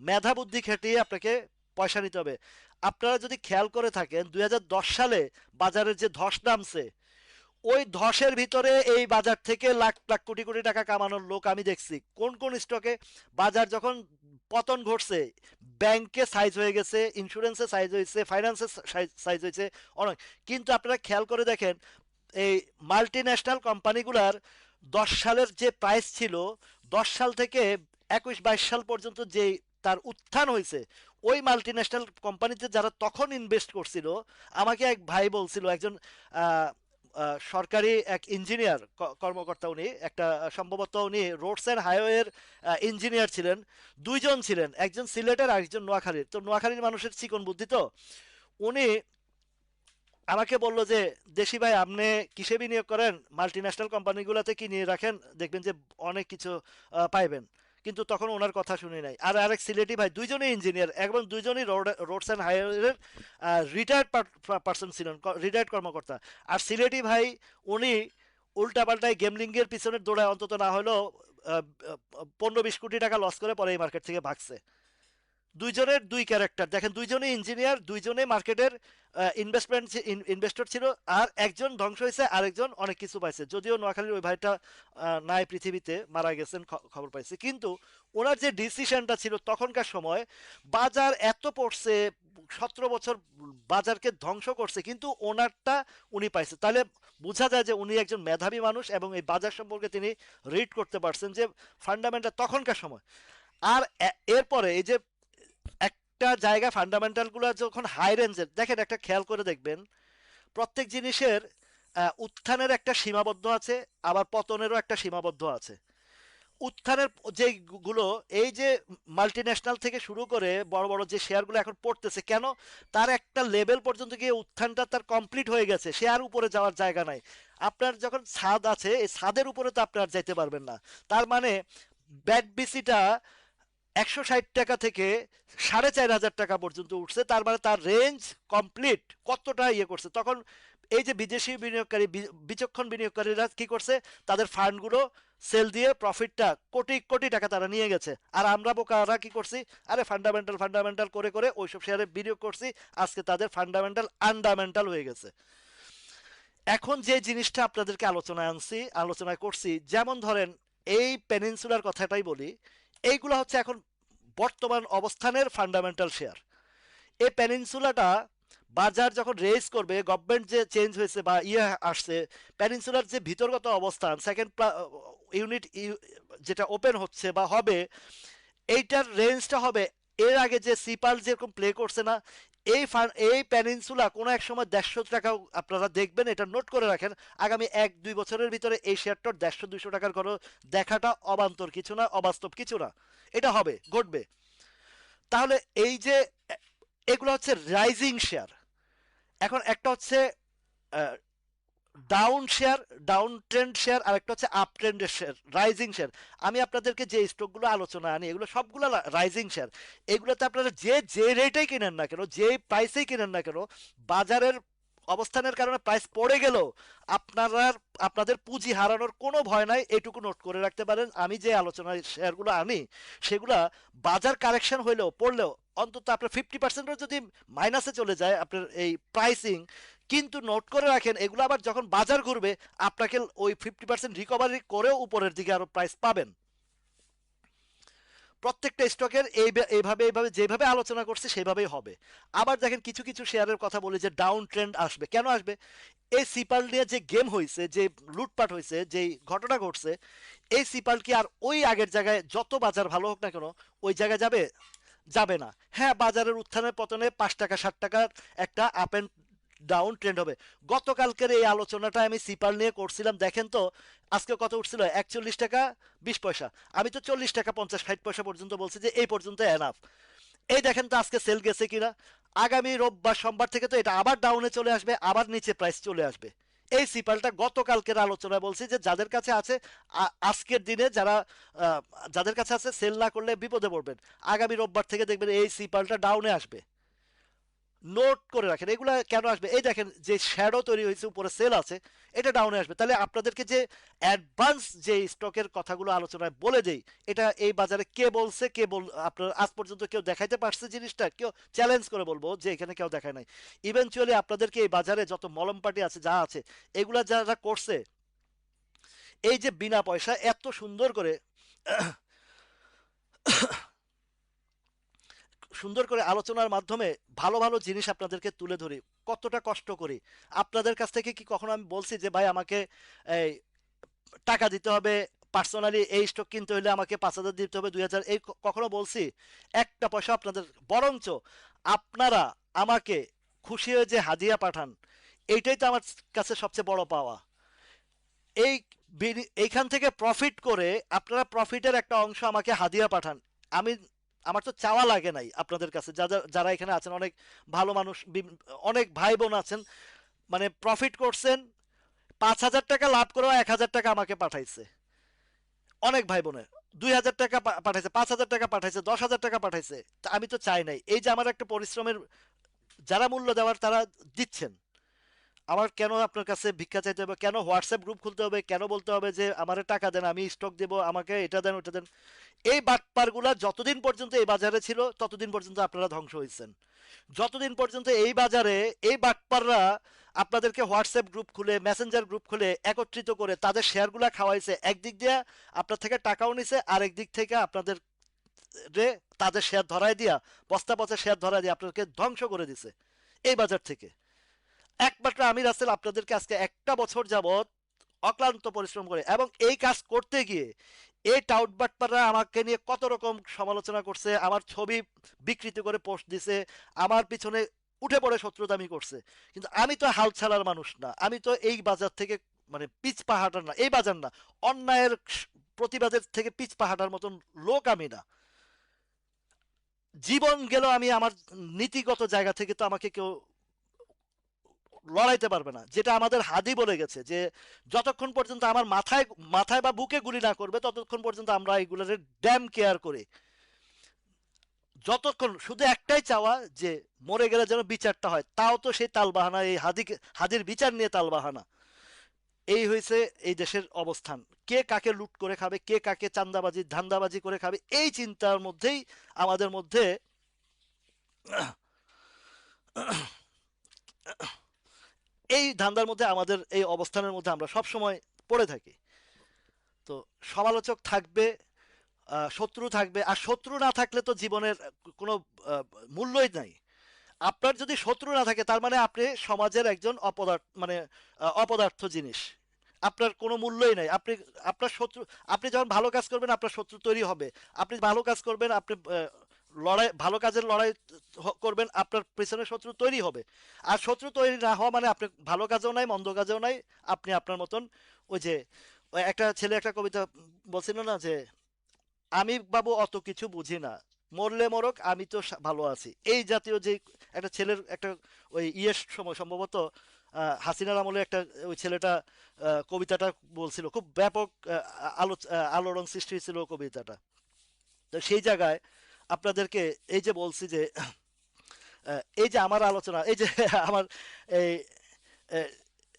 মেধা বুদ্ধি খাটিয়ে আপনাকে পয়সা নিতে হবে। আপনারা যদি খেয়াল করে থাকেন, 2010 সালে বাজারের যে ধস নামছে, ওই ধসের ভিতরে এই বাজার থেকে লাখ লাখ কোটি কোটি টাকা কামানোর লোক আমি দেখছি। কোন কোন স্টকে বাজার যখন পতন ঘটছে, ব্যাংকে সাইজ হয়ে গেছে, ইন্স্যুরেন্সে সাইজ হয়েছে, ফাইন্যান্সে সাইজ হয়েছে অনেক। কিন্তু আপনারা খেয়াল করে দেখেন, এই মাল্টি ন্যাশনাল কোম্পানিগুলার 10 সালের যে প্রাইস ছিল, 10 সাল থেকে 21-22 সাল পর্যন্ত যে তার উত্থান হয়েছে, ওই মাল্টি ন্যাশনাল কোম্পানিতে যারা তখন ইনভেস্ট করছিল, আমাকে এক ভাই বলছিল, একজন আহ, সরকারি এক ইঞ্জিনিয়ার কর্মকর্তা, উনি একটা সম্ভবত উনি রোডস অ্যান্ড হাইওয়ের ইঞ্জিনিয়ার ছিলেন। দুইজন ছিলেন, একজন সিলেটের আর একজন নোয়াখালীর। তো নোয়াখালীর মানুষের চিকন বুদ্ধি, তো উনি আমাকে বললো যে, দেশি ভাই আপনি কিসে বিনিয়োগ করেন, মাল্টি ন্যাশনাল কোম্পানিগুলোতে কি নিয়ে রাখেন, দেখবেন যে অনেক কিছু পাইবেন। কিন্তু তখন ওনার কথা শুনি নাই। আর আরেক সিলেটি ভাই, দুইজনই ইঞ্জিনিয়ার এবং দুইজনই রোডস অ্যান্ড হাইওয়ের রিটায়ার্ড পার্সন ছিলেন, রিটায়ার্ড কর্মকর্তা। আর সিলেটি ভাই উনি উল্টাপাল্টায় গেমলিংয়ের পিছনে দৌড়ায় অন্তত না হলেও 15-20 কোটি টাকা লস করে পরে এই মার্কেট থেকে ভাগছে। দুইজনের দুই ক্যারেক্টার দেখেন, দুইজনেই ইঞ্জিনিয়ার, দুইজনেই মার্কেটের ইনভেস্টর ছিল। আর একজন ধ্বংস হয়েছে, আরেকজন অনেক কিছু পাইছে। যদিও নোয়াখালীর ওই ভাইটা নাই পৃথিবীতে, মারা গেছেন, খবর পাইছে। কিন্তু ওনার যে ডিসিশনটা ছিল তখনকার সময়, বাজার এত পড়ছে, 17 বছর বাজারকে ধ্বংস করছে, কিন্তু ওনারটা উনি পাইছে। তাহলে বোঝা যায় যে উনি একজন মেধাবী মানুষ এবং এই বাজার সম্পর্কে তিনি রিড করতে পারছেন যে ফান্ডামেন্টাল তখনকার সময়। আর এরপরে এই যে একটা জায়গা ফান্ডামেন্টাল গুলো যখন হাই রেঞ্জের, দেখেন একটা খেয়াল করে দেখবেন, প্রত্যেক জিনিসের উত্থানের একটা সীমাবদ্ধ আছে, আবার পতনেরও একটা সীমাবদ্ধ আছে। উত্থানের যেগুলো, এই যে মাল্টি ন্যাশনাল থেকে শুরু করে বড় বড় যে শেয়ারগুলো এখন পড়তেছে, কেন? তার একটা লেভেল পর্যন্ত গিয়ে উত্থানটা তার কমপ্লিট হয়ে গেছে, সে আর উপরে যাওয়ার জায়গা নাই। আপনার যখন ছাদ আছে, এই ছাদের উপরে তো আপনি আর যাইতে পারবেন না। তার মানে ব্যাট বিসিটা 160 টাকা থেকে 4,500 টাকা পর্যন্ত উঠছে, তার মানে তার রেঞ্জ কমপ্লিট কতটা ইয়ে করছে। তখন এই যে বিদেশি বিনিয়োগকারী, বিচক্ষণ বিনিয়োগকারীরা কি করছে, তাদের ফান্ডগুলো সেল দিয়ে প্রফিটটা কোটি কোটি টাকা তারা নিয়ে গেছে। আর আমরা বোকারা কি করছি, আরে ফান্ডামেন্টাল ফান্ডামেন্টাল করে করে ওইসব শেয়ারে বিনিয়োগ করছি, আজকে তাদের ফান্ডামেন্টাল আন্ডামেন্টাল হয়ে গেছে। এখন যে জিনিসটা আপনাদেরকে আলোচনায় করছি, যেমন ধরেন এই পেনিনসুলার কথাটাই বলি, এইগুলো হচ্ছে এখন বর্তমান অবস্থানের ফান্ডামেন্টাল শেয়ার। এই পেনিনসুলাটা বাজার যখন রেজ করবে, গভর্নমেন্ট যে চেঞ্জ হয়েছে বা ইয়ে আসছে, পেনিনসুলার যে ভিতরগত অবস্থান, সেকেন্ড ইউনিট যেটা ওপেন হচ্ছে বা হবে, এইটার রেঞ্জটা হবে এর আগে যে সিপাল যেরকম প্লে করছে না, এই পেনিনসুলা কোনো এক সময় 150 টাকাও আপনারা দেখবেন, এটা নোট করে রাখেন। আগামী 1-2 বছরের ভিতরে এই শেয়ারটার 150-200 টাকার কোনো দেখাটা অবান্তর কিছু না, অবাস্তব কিছু না, এটা হবে, ঘটবে। তাহলে এই যে এগুলো হচ্ছে রাইজিং শেয়ার। এখন একটা হচ্ছে down share, down trend share, আর একটা হচ্ছে আপ ট্রেন্ডের শেয়ার, রাইজিং শেয়ার। আমি আপনাদেরকে যে স্টকগুলো আলোচনা আনি, এগুলো সবগুলো রাইজিং শেয়ার। এগুলোতে আপনারা যে যে রেটেই কিনেন না কেন, যে প্রাইসেই কিনেন না কেন, বাজারের অবস্থানের কারণে প্রাইস পড়ে গেল, আপনারা আপনাদের পুঁজি হারানোর কোনো ভয় নাই, এটুকু নোট করে রাখতে পারেন। আমি যে আলোচনায় শেয়ারগুলো আনি, সেগুলা বাজার কারেকশন হইলেও পড়লেও অন্তত আপনার 50%ও যদি মাইনাসে চলে যায় আপনার এই প্রাইসিং, কিন্তু নোট করে রাখেন, এগুলো আবার যখন বাজার ঘুরবে আপনাকে ওই 50% রিকভারি করেও উপরের দিকে আরো প্রাইস পাবেন। প্রত্যেকটা স্টকের এইভাবে এইভাবে যেভাবে আলোচনা করছে সেভাবেই হবে। আবার দেখেন কিছু কিছু শেয়ারের কথা বলি যে ডাউন ট্রেন্ড আসবে, কেন আসবে? এই সিপাল নিয়ে যে গেম হয়েছে, যে লুটপাট হয়েছে, যে ঘটনা ঘটছে, এই সিপাল কি আর ওই আগের জায়গায় যত বাজার ভালো হোক না কেন ওই জায়গায় যাবে? যাবে না। হ্যাঁ, বাজারের উত্থানে পতনে 5 টাকা 7 টাকার একটা আপ অ্যান্ড ডাউন ট্রেন্ড হবে। গতকালকের এই আলোচনাটা আমি সিপাল নিয়ে করছিলাম, দেখেন তো আজকে কত উঠছিল, 41 টাকা 20 পয়সা। আমি তো 40 টাকা 50 60 পয়সা পর্যন্ত বলছি যে এই পর্যন্ত এনাফ। এই দেখেন তো আজকে সেল গেছে কিনা। আগামী রোববার সোমবার থেকে তো এটা আবার ডাউনে চলে আসবে, আবার নিচে প্রাইস চলে আসবে। এই সিপালটা গতকালকের আলোচনায় বলছি যে যাদের কাছে আছে আজকের দিনে যারা আহ, যাদের কাছে আছে সেল না করলে বিপদে পড়বেন। আগামী রোববার থেকে দেখবেন এই সিপালটা ডাউনে আসবে। নোট করে রাখেন এগুলা কেন আসবে। এই দেখেন যে শ্যাডো তৈরি হয়েছে উপরে সেল আছে, এটা ডাউনে আসবে। তাহলে আপনাদেরকে যে অ্যাডভান্স যে স্টকের কথাগুলো আলোচনায় বলে দেই, এটা এই বাজারে কে বলছে, আপনার আজ পর্যন্ত কেউ দেখাইতে পারছে জিনিসটা? কেউ চ্যালেঞ্জ করে বলবো যে এখানে কেউ দেখায় নাই। ইভেনচুয়ালি আপনাদেরকে এই বাজারে যত মলম পার্টি আছে যা আছে এগুলা যারা করছে, এই যে বিনা পয়সা এত সুন্দর করে সুন্দর করে আলোচনার মাধ্যমে ভালো ভালো জিনিস আপনাদেরকে তুলে ধরি, কতটা কষ্ট করি। আপনাদের কাছ থেকে কি কখনো আমি বলছি যে ভাই আমাকে এই টাকা দিতে হবে, পার্সোনালি এই স্টক কিনতে হলে আমাকে 5,000 দিতে হবে, 2,000, এই কখনো বলছি? একটা পয়সা আপনাদের, বরঞ্চ আপনারা আমাকে খুশি হয়ে যে হাদিয়া পাঠান, এইটাই তো আমার কাছে সবচেয়ে বড় পাওয়া। এই এইখান থেকে প্রফিট করে আপনারা প্রফিটের একটা অংশ আমাকে হাদিয়া পাঠান। আমি, আমার তো চাওয়া লাগে নাই আপনাদের কাছে, যারা যারা এখানে আছেন অনেক ভালো মানুষ, অনেক ভাই বোন আছেন, মানে প্রফিট করছেন, 5,000 টাকা লাভ করেও 1,000 টাকা আমাকে পাঠাইছে। অনেক ভাই বোনের 2,000 টাকা পাঠাইছে, 5,000 টাকা পাঠাইছে, 10,000 টাকা পাঠাইছে। তা আমি তো চাই নাই এই যে আমার একটা পরিশ্রমের যারা মূল্য দেওয়ার তারা দিচ্ছেন, আমার কেন আপনার কাছে ভিক্ষা চাইতে হবে? কেন হোয়াটসঅ্যাপ গ্রুপ খুলতে হবে? কেন বলতে হবে যে আমারে টাকা দেন, আমি স্টক দেবো, আমাকে এটা দেন ওটা দেন? এই বাটপারগুলা যতদিন পর্যন্ত এই বাজারে ছিল ততদিন পর্যন্ত আপনারা ধ্বংস হয়েছেন। যতদিন পর্যন্ত এই বাজারে এই বাটপাররা আপনাদেরকে হোয়াটসঅ্যাপ গ্রুপ খুলে, মেসেঞ্জার গ্রুপ খুলে একত্রিত করে তাদের শেয়ারগুলা খাওয়াইছে, একদিক দিয়ে আপনার থেকে টাকাও নিছে, আর একদিক থেকে আপনাদের তাদের শেয়ার ধরায় দিয়া, বস্তা পচা শেয়ার ধরায় দিয়ে আপনাদেরকে ধ্বংস করে দিছে এই বাজার থেকে। একমাত্র আমি রাসেল আপনাদেরকে আজকে একটা বছর যাবত অক্লান্ত পরিশ্রম করে, এবং এই কাজ করতে গিয়ে এই টাউটবাটপাররা আমাকে নিয়ে কত রকম সমালোচনা করছে, আমার ছবি বিকৃত করে পোস্ট দিছে, আমার পিছনে উঠে পড়ে শত্রুতামি করছে। কিন্তু আমি তো হাল ছাড়ার মানুষ না, আমি তো এই বাজার থেকে মানে পিচ পাহাটার না, এই বাজার না, অন্যায়ের প্রতিবাদের থেকে পিচ পাহাটার মতন লোক আমি না। জীবন গেল আমি আমার নীতিগত জায়গা থেকে তো আমাকে কেউ লড়াইতে পারবে না। যেটা আমাদের হাদি বলে গেছে যে যতক্ষণ পর্যন্ত আমার মাথায় মাথায় বা বুকে গুলি না করবে ততক্ষণ পর্যন্ত আমরা এগুলোর ড্যাম কেয়ার করি। যতক্ষণ, শুধু একটাই চাওয়া যে মরে গেলে যেন বিচারটা হয়, তাও তো সেই তালবাহানা, এই হাদির বিচার নিয়ে তালবাহানা। এই হয়েছে এই দেশের অবস্থান। কে কাকে লুট করে খাবে, কে কাকে চান্দাবাজি ধান্দাবাজি করে খাবে, এই চিন্তার মধ্যেই আমাদের মধ্যে এই ধান্দার মধ্যে আমাদের এই অবস্থানের মধ্যে আমরা সব সময় পড়ে থাকি। তো সমালোচক থাকবে, শত্রু থাকবে, আর শত্রু না থাকলে তো জীবনের কোনো আহ, মূল্যই নাই। আপনার যদি শত্রু না থাকে তার মানে আপনি সমাজের একজন অপদার্থ, মানে অপদার্থ জিনিস, আপনার কোনো মূল্যই নাই। আপনি, আপনার শত্রু, আপনি যখন ভালো কাজ করবেন আপনার শত্রু তৈরি হবে। আপনি ভালো কাজ করবেন, আপনি লড়াই, ভালো কাজের লড়াই করবেন, আপনার পেছনে শত্রু তৈরি হবে। আর শত্রু তৈরি না হওয়া মানে আপনি ভালো কাজেও নাই মন্দ কাজেও নাই, আপনি আপনার মতন। ওই যে ওই একটা ছেলে একটা কবিতা বলছিল না যে আমি বাবু অত কিছু বুঝি না, মরলে মরক আমি তো ভালো আছি, এই জাতীয় যে একটা ছেলের একটা ওই ইয়ের সময় সম্ভবত হাসিনার আমলে একটা ওই ছেলেটা কবিতাটা বলছিল, খুব ব্যাপক আলোড়ন সৃষ্টি হয়েছিল কবিতাটা। তো সেই জায়গায় আপনাদেরকে এই যে বলছি যে এই যে আমার আলোচনা, এই যে আমার এই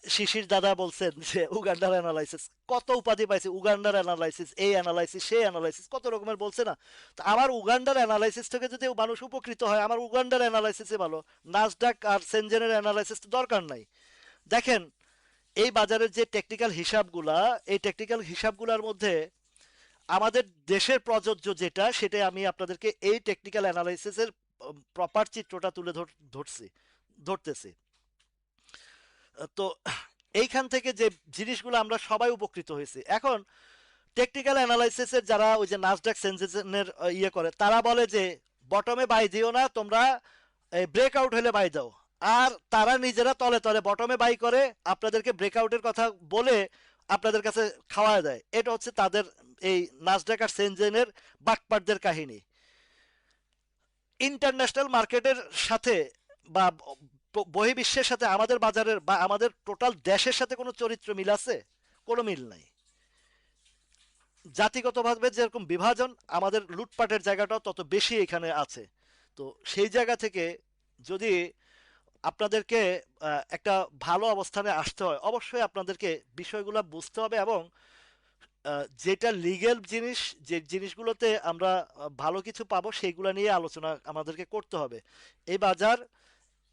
শিশির দাদা বলছেন যে উগান্ডার অ্যানালাইসিস, কত উপাধি পাইছে, উগান্ডার অ্যানালাইসিস, এই অ্যানালাইসিস সেই অ্যানালাইসিস, কত রকমের বলছে না। তো আমার উগান্ডার অ্যানালাইসিস থেকে যদি মানুষ উপকৃত হয়, আমার উগান্ডার অ্যানালাইসিসে ভালো। নাসডাক আর সেনজেনের অ্যানালাইসিস তো দরকার নাই। দেখেন এই বাজারের যে টেকনিক্যাল হিসাবগুলা, এই টেকনিক্যাল হিসাবগুলোর মধ্যে আমাদের দেশের প্রযোজ্য যেটা, সেটাই আমি আপনাদেরকে এই টেকনিক্যাল অ্যানালাইসিসের প্রপার চিত্রটা তুলে ধরতেছি। তো এইখান থেকে যে জিনিসগুলো আমরা সবাই উপকৃত হয়েছি। এখন টেকনিক্যাল অ্যানালাইসিসের যারা ওই যে নাসডাক সেনসেশনের ইয়ে করে, তারা বলে যে বটমে বাই দিও না তোমরা, ব্রেক আউট হলে বাই দাও। আর তারা নিজেরা তলে তলে বটমে বাই করে আপনাদেরকে ব্রেকআউটের কথা বলে আপনাদের কাছে খাওয়া দেয়। এটা হচ্ছে তাদের এই নাসডাক আর সেনজেনের বাটপারদের কাহিনী। ইন্টারন্যাশনাল মার্কেটের সাথে বা বহির্বিশ্বের সাথে আমাদের বাজারের বা আমাদের টোটাল দেশের সাথে কোনো চরিত্র মিল আছে? কোনো মিল নাই। জাতিগতভাবে যেরকম বিভাজন, আমাদের লুটপাটের জায়গাটাও তত বেশি এখানে আছে। তো সেই জায়গা থেকে যদি আপনাদেরকে একটা ভালো অবস্থানে আসতে হয়, অবশ্যই আপনাদেরকে বিষয়গুলো বুঝতে হবে এবং যেটা লিগ্যাল জিনিস, যে জিনিসগুলোতে আমরা ভালো কিছু পাবো সেইগুলো নিয়ে আলোচনা আমাদেরকে করতে হবে। এই বাজার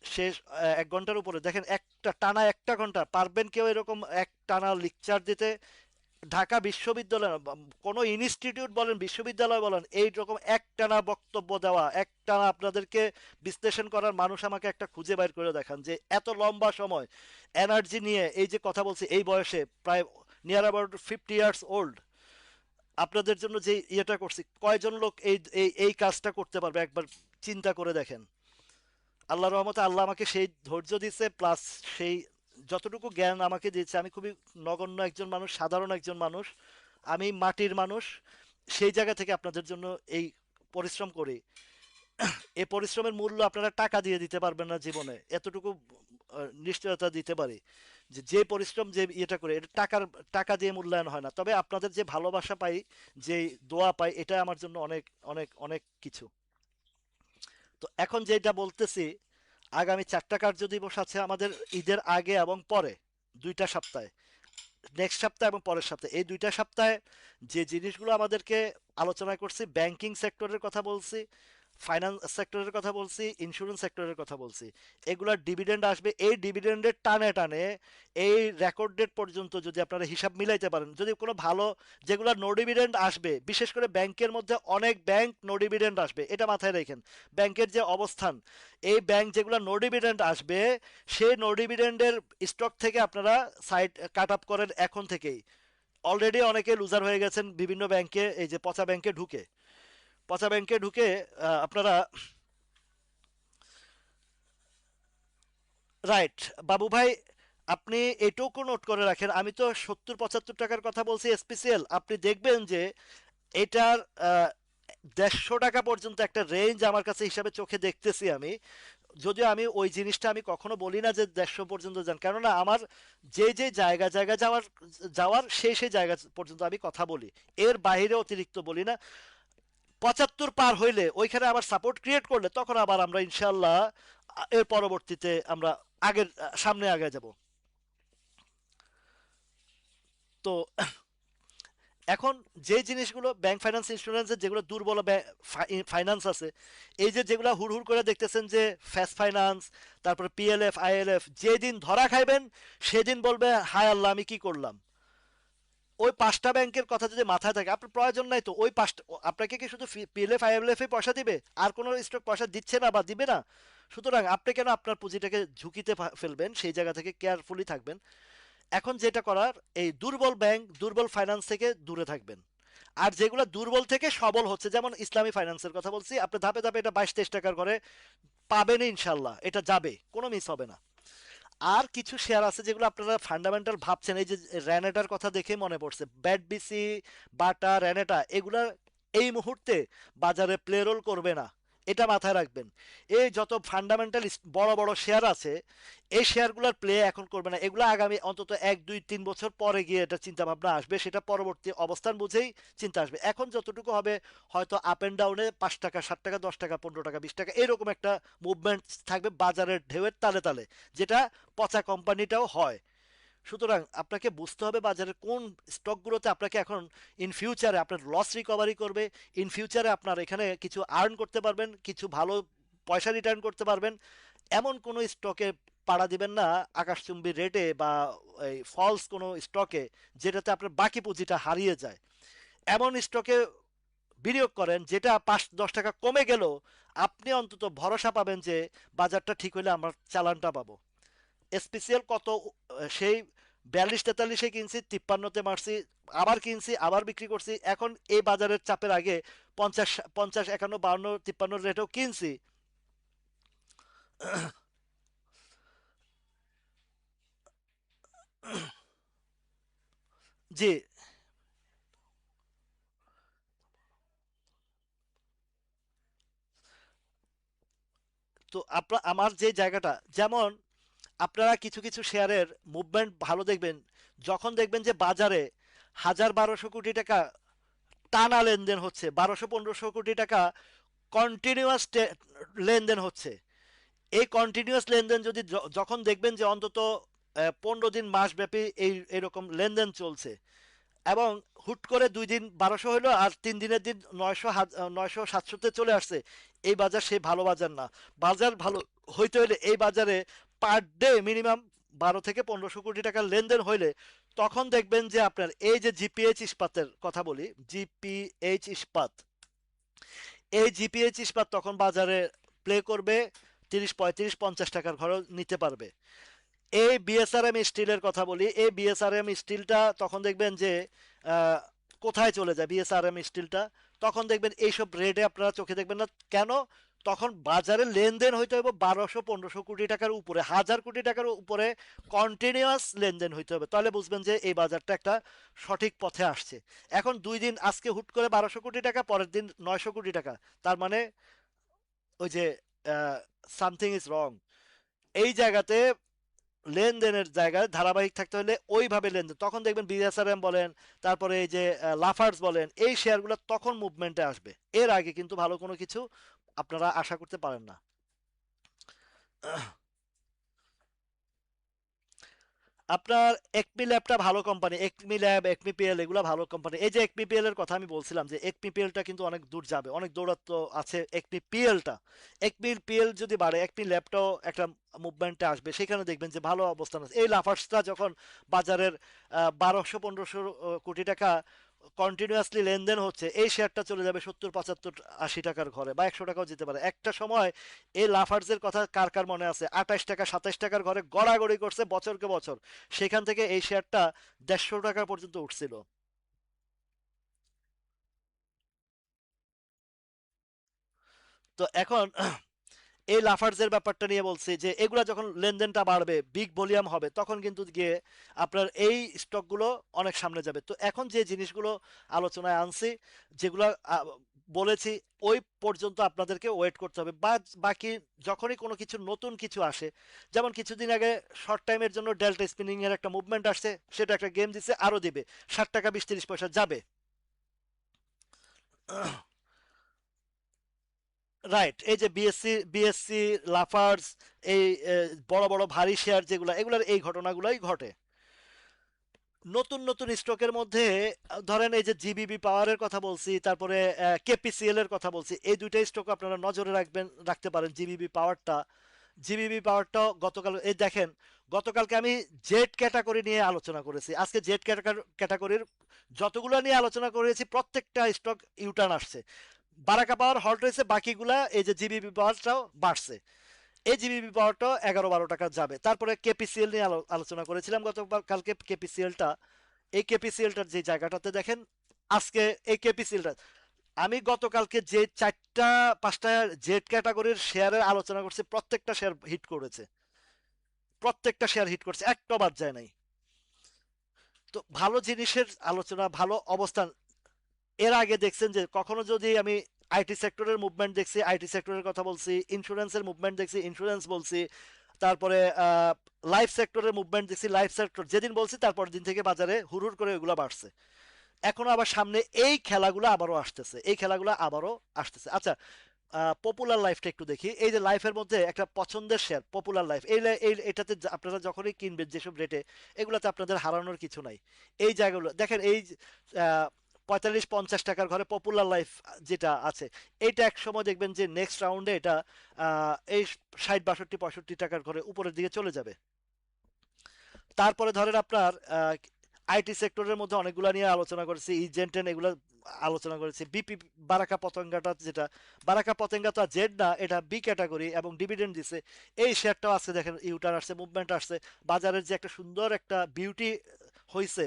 শেষ 1 ঘন্টার উপরে দেখেন, একটা টানা 1 ঘন্টা পারবেন কেউ এরকম এক টানা লেকচার দিতে? ঢাকা বিশ্ববিদ্যালয় কোনো ইনস্টিটিউট বলেন, বিশ্ববিদ্যালয় বলেন, এইরকম একটানা বক্তব্য দেওয়া, একটানা আপনাদেরকে বিশ্লেষণ করার মানুষ আমাকে একটা খুঁজে বাইর করে দেখান যে এত লম্বা সময় এনার্জি নিয়ে এই যে কথা বলছি, এই বয়সে প্রায় নিয়ার অ্যাবাউট 50 ইয়ার্স ওল্ড, আপনাদের জন্য যে ইয়েটা করছি, কয়জন লোক এই এই এই কাজটা করতে পারবে একবার চিন্তা করে দেখেন। আল্লাহর রহমতে আল্লাহ আমাকে সেই ধৈর্য দিচ্ছে, প্লাস সেই যতটুকু জ্ঞান আমাকে দিয়েছে, আমি খুবই নগণ্য একজন মানুষ, সাধারণ একজন মানুষ, আমি মাটির মানুষ। সেই জায়গা থেকে আপনাদের জন্য এই পরিশ্রম করি। এই পরিশ্রমের মূল্য আপনারা টাকা দিয়ে দিতে পারবেন না জীবনে, এতটুকু নিশ্চয়তা দিতে পারি। যে যে পরিশ্রম, যে ইয়েটা করে, এটা টাকা দিয়ে মূল্যায়ন হয় না। তবে আপনাদের যে ভালোবাসা পাই, যে দোয়া পাই, এটা আমার জন্য অনেক অনেক অনেক কিছু। তো এখন যেটা বলতেছি, আগামী 4টা কার্য দিবস আছে আমাদের, ঈদের আগে এবং পরে 2টা সপ্তাহে, নেক্সট সপ্তাহ এবং পরের সপ্তাহে, এই 2টা সপ্তাহে যে জিনিসগুলো আমাদেরকে আলোচনা করছি, ব্যাংকিং সেক্টরের কথা বলছি, ফাইন্যান্স সেক্টরের কথা বলছি, ইন্স্যুরেন্স সেক্টরের কথা বলছি, এগুলার ডিভিডেন্ড আসবে। এই ডিভিডেন্ডের টানে টানে এই রেকর্ড ডেট পর্যন্ত যদি আপনারা হিসাব মিলাইতে পারেন, যদি কোনো ভালো, যেগুলো নো ডিভিডেন্ড আসবে, বিশেষ করে ব্যাংকের মধ্যে অনেক ব্যাংক নো ডিভিডেন্ড আসবে, এটা মাথায় রাখেন। ব্যাংকের যে অবস্থান, এই ব্যাংক যেগুলো নো ডিভিডেন্ড আসবে, সেই নো ডিভিডেন্ডের স্টক থেকে আপনারা সাইড কাট আপ করেন এখন থেকেই। অলরেডি অনেকে লুজার হয়ে গেছেন বিভিন্ন ব্যাংকে, এই যে পচা ব্যাংকে ঢুকে। পচা ব্যাংকে ঢুকে আপনারা, রাইট বাবু ভাই, আপনি এটুকু নোট করে রাখেন, আমি তো 70-75 টাকার কথা বলছি স্পেশাল। আপনি দেখবেন যে এটার 150 টাকা পর্যন্ত একটা রেঞ্জ আমার কাছে হিসাবে চোখে দেখতেছি আমি। যদিও আমি ওই জিনিসটা আমি কখনো বলি না যে 150 পর্যন্ত যান, কেননা আমার যে যে জায়গা জায়গা যাওয়ার যাওয়ার সেই সেই জায়গা পর্যন্ত আমি কথা বলি, এর বাইরে অতিরিক্ত বলি না। 75 পার হইলে ওইখানে আবার সাপোর্ট ক্রিয়েট করলে তখন আবার আমরা ইনশাল্লাহ এর পরবর্তীতে আমরা আগের সামনে আগে যাব। তো এখন যে জিনিসগুলো ব্যাংক ফাইন্যান্স ইন্স্যুরেন্সের যেগুলো দুর্বল ফাইন্যান্স আছে, এই যে যেগুলো হুড় হুড় করে দেখতেছেন যে ফ্যাস ফাইন্যান্স, তারপরে পিএলএফ আইএলএফ, যেদিন ধরা খাইবেন সেদিন বলবে হায় আল্লাহ আমি কি করলাম। ওই 5টা ব্যাংকের কথা যদি মাথায় থাকে, আপনার প্রয়োজন নাই তো ওই 5টা, আপনাকে কি শুধু পিএলএফ আইএলএফ পয়সা দিবে, আর কোনো স্টক পয়সা দিচ্ছে না বা দিবে না? সুতরাং আপনি কেন আপনার পুঁজিটাকে ঝুঁকিতে ফেলবেন? সেই জায়গা থেকে কেয়ারফুলি থাকবেন। এখন যেটা করার, এই দুর্বল ব্যাংক, দুর্বল ফাইন্যান্স থেকে দূরে থাকবেন। আর যেগুলো দুর্বল থেকে সবল হচ্ছে, যেমন ইসলামী ফাইন্যান্সের কথা বলছি, আপনি ধাপে ধাপে এটা 22-23 টাকার করে পাবেন ইনশাল্লাহ, এটা যাবে, কোনো মিস হবে না। আর কিছু শেয়ার আছে যেগুলো আপনারা ফান্ডামেন্টাল ভাবছেন, এই যে র্যানেটার কথা দেখে মনে পড়ছে, ব্যাট বিসি, বাটা, র্যানেটা, এগুলা এই মুহূর্তে বাজারে প্লে রোল করবে না, এটা মাথায় রাখবেন। এই যত ফান্ডামেন্টাল বড় বড় শেয়ার আছে, এই শেয়ারগুলোর প্লে এখন করবে না, এগুলো আগামী অন্তত 1 2 3 বছর পরে গিয়ে এটা চিন্তা ভাবনা আসবে, সেটা পরবর্তী অবস্থান বুঝেই চিন্তা আসবে। এখন যতটুকু হবে, হয়তো আপ এন্ড ডাউনে 5 টাকা, 7 টাকা, 10 টাকা, 15 টাকা, 20 টাকা, এরকম একটা মুভমেন্ট থাকবে বাজারের ঢেউয়ের তালে তালে, যেটা পচা কোম্পানিটাও হয়। সুতরাং আপনাকে বুঝতে হবে বাজারের কোন স্টকগুলোতে আপনাকে এখন ইন ফিউচারে আপনার লস রিকভারি করবে, ইন ফিউচারে আপনার এখানে কিছু আর্ন করতে পারবেন, কিছু ভালো পয়সা রিটার্ন করতে পারবেন। এমন কোনো স্টকে পাড়া দিবেন না আকাশচুম্বী রেটে বা এই ফলস কোনো স্টকে, যেটাতে আপনার বাকি পুঁজিটা হারিয়ে যায়। এমন স্টকে বিনিয়োগ করেন যেটা 5-10 টাকা কমে গেল, আপনি অন্তত ভরসা পাবেন যে বাজারটা ঠিক হলে আমরা চালানটা পাবো। স্পেশাল কত সেই 42-43-এ কিনছি, 53-তে মারছি, আবার কিনছি, আবার বিক্রি করছি। এখন এই বাজারের চাপের আগে 50, 51, 52, 53 রেটেও কিনছি। জি। তো আপনার আমার যে জায়গাটা যেমন, আপনারা কিছু কিছু শেয়ারের মুভমেন্ট ভালো দেখবেন, যখন দেখবেন যে বাজারে 1000-1200 কোটি টাকা টানা লেনদেন হচ্ছে, 1200-1500 কোটি টাকা কন্টিনিউয়াস লেনদেন হচ্ছে। এই কন্টিনিউয়াস লেনদেন যদি যখন দেখবেন যে অন্তত 15 দিন মাস ব্যাপী এইরকম লেনদেন চলছে, এবং হুট করে 2 দিন 1200 হলো আর 3 দিনের দিন 900-700-তে চলে আসছে, এই বাজার সেই ভালো বাজার না। বাজার ভালো হইতে হলে এই বাজারে পার ডে মিনিমাম 12 থেকে 1500 কোটি টাকার লেনদেন হইলে তখন দেখবেন যে আপনার এই যে জিপিএইচ ইস্পাতের কথা বলি, জিপিএইচ ইস্পাত, এই জিপিএইচ ইস্পাত তখন বাজারে প্লে করবে, 30, 35, 50 টাকার ঘরও নিতে পারবে। এই বিএসআরএম স্টিলের কথা বলি, এই বিএসআরএম স্টিলটা তখন দেখবেন যে আহ, কোথায় চলে যায় বিএসআরএম স্টিলটা, তখন দেখবেন এইসব রেটে আপনারা চোখে দেখবেন না। কেন? তখন বাজারে লেনদেন হইতে হবে 1200-1500 কোটি টাকার উপরে, 1000 কোটি টাকার উপরে কন্টিনিউয়াস লেনদেন হইতে হবে, তাহলে বুঝবেন যে এই বাজারটা একটা সঠিক পথে আসছে। এখন 2 দিন আজকে হুট করে 1200 কোটি টাকা, পরের দিন 900 কোটি টাকা, তার মানে ওই যে সামথিং ইজ রং। এই জায়গাতে লেনদেনের জায়গায় ধারাবাহিক থাকতে হলে ওইভাবে লেনদেন, তখন দেখবেন বিএসআরএম বলেন, তারপরে এই যে লাফার্স বলেন, এই শেয়ারগুলো তখন মুভমেন্টে আসবে। এর আগে কিন্তু ভালো কোনো কিছু আপনারা আশা করতে পারেন না। আপনার একমি ল্যাবটা ভালো company, Acme lab, Acme PL, এগুলো ভালো কোম্পানি। এই যে একমি পিএল এর কথা আমি বলছিলাম, যে একমি পিএলটা কিন্তু অনেক দূর যাবে, অনেক দৌড়াত্ম আছে একমি পিএলটা। একমি পিএল যদি বাড়ে, একমি ল্যাবটাও একটা মুভমেন্টে আসবে, সেখানে দেখবেন যে ভালো অবস্থান আছে। এই লাফার্সটা যখন বাজারের 1200-1500 কোটি টাকা কন্টিনিউয়াসলি লেনদেন হচ্ছে, এই শেয়ারটা চলে যাবে 70, 75, 80 টাকার ঘরে, বা 100 টাকাও যেতে পারে একটা সময়। এই লাফার্জের কথা কার কার মনে আছে? 28 টাকা, 27 টাকার ঘরে গড়াগড়ি করছে বছরকে বছর, সেখান থেকে এই শেয়ারটা 150 টাকা পর্যন্ত উঠছিল। তো এখন এই লাফার্জের ব্যাপারটা নিয়ে বলছি, যে এগুলা যখন লেনদেনটা বাড়বে, বিগ ভলিউম হবে, তখন কিন্তু গিয়ে আপনার এই স্টকগুলো অনেক সামনে যাবে। তো এখন যে জিনিসগুলো আলোচনায় আনছি, যেগুলো বলেছি, ওই পর্যন্ত আপনাদেরকে ওয়েট করতে হবে। বা বাকি যখনই কোনো কিছু নতুন কিছু আসে, যেমন কিছুদিন আগে শর্ট টাইমের জন্য ডেল্টা স্পিনিং এর একটা মুভমেন্ট আসছে, সেটা একটা গেম দিচ্ছে, আরো দিবে, 60 টাকা 20-30 পয়সা যাবে। রাইট, এই যে বিএসসি, লাফার্স, এই বড় বড় ভারী শেয়ার যেগুলো, এগুলোর এই ঘটনাগুলোই ঘটে। নতুন নতুন স্টকের মধ্যে ধরেন এই যে জিবিবি পাওয়ারের কথা বলছি, তারপরে কেপিসিএল এর কথা বলছি, এই দুইটা স্টক আপনারা নজরে রাখতে পারেন। জিবিবি পাওয়ারটা গতকাল এই দেখেন, গতকালকে আমি জেড ক্যাটাগরি নিয়ে আলোচনা করেছি, আজকে জেড ক্যাটাগরির যতগুলো নিয়ে আলোচনা করেছি প্রত্যেকটা স্টক ইউটার্ন আসছে। বারাকা পাওয়ার হল্ট হয়েছে, বাকিগুলা এই যে জিবিবি পাওয়ারটাও বাড়ছে। এই জিবিবি পাওয়ারটাও 11-12 টাকা যাবে। তারপরে কেপিসিএল নিয়ে আলোচনা করেছিলাম গতবার কালকে, কেপিসিএলটা, এই কেপিসিএলটার যে জায়গাটাতে দেখেন আজকে, এই কেপিসিএলটা আমি গতকালকে যে 4টা 5টা জেড ক্যাটাগরির শেয়ারের আলোচনা করছি, প্রত্যেকটা শেয়ার হিট করেছে, প্রত্যেকটা শেয়ার হিট করছে, একটা বাদ যায় নাই। তো ভালো জিনিসের আলোচনা, ভালো অবস্থান। এর আগে দেখছেন যে কখনো যদি আমি আইটি সেক্টরের মুভমেন্ট দেখছি, আইটি সেক্টরের কথা বলছি, ইন্স্যুরেন্সের মুভমেন্ট দেখছি, ইন্স্যুরেন্স বলছি, তারপরে লাইফ সেক্টরের মুভমেন্ট দেখছি, লাইফ সেক্টর যেদিন বলছি তারপর দিন থেকে বাজারে হুড় করে ওইগুলো বাড়ছে। এখনো আবার সামনে এই খেলাগুলো আবারও আসতেছে, এই খেলাগুলো আবারও আসতেছে। আচ্ছা, পপুলার লাইফটা একটু দেখি। এই যে লাইফের মধ্যে একটা পছন্দের শেয়ার পপুলার লাইফ, এটাতে আপনারা যখনই কিনবেন যেসব রেটে, এগুলোতে আপনাদের হারানোর কিছু নাই। এই জায়গাগুলো দেখেন, এই 45-50 টাকার ঘরে পপুলার লাইফ যেটা আছে, এইটা এক সময় দেখবেন যে নেক্সট রাউন্ডে এটা এই 60, 62, 65 টাকার ঘরে উপরের দিকে চলে যাবে। তারপরে ধরেন আপনার আইটি সেক্টরের মধ্যে অনেকগুলা নিয়ে আলোচনা করেছি, ইজেন্টেন এগুলো আলোচনা করেছি। বিপি বারাকা পতঙ্গাটা যেটা, বারাকা পতঙ্গা তো আর জেড না, এটা বি ক্যাটাগরি এবং ডিভিডেন্ড দিছে। এই শেয়ারটাও আজকে দেখেন ইউটার্ন আসছে, মুভমেন্ট আসছে, বাজারের যে একটা সুন্দর একটা বিউটি হয়েছে,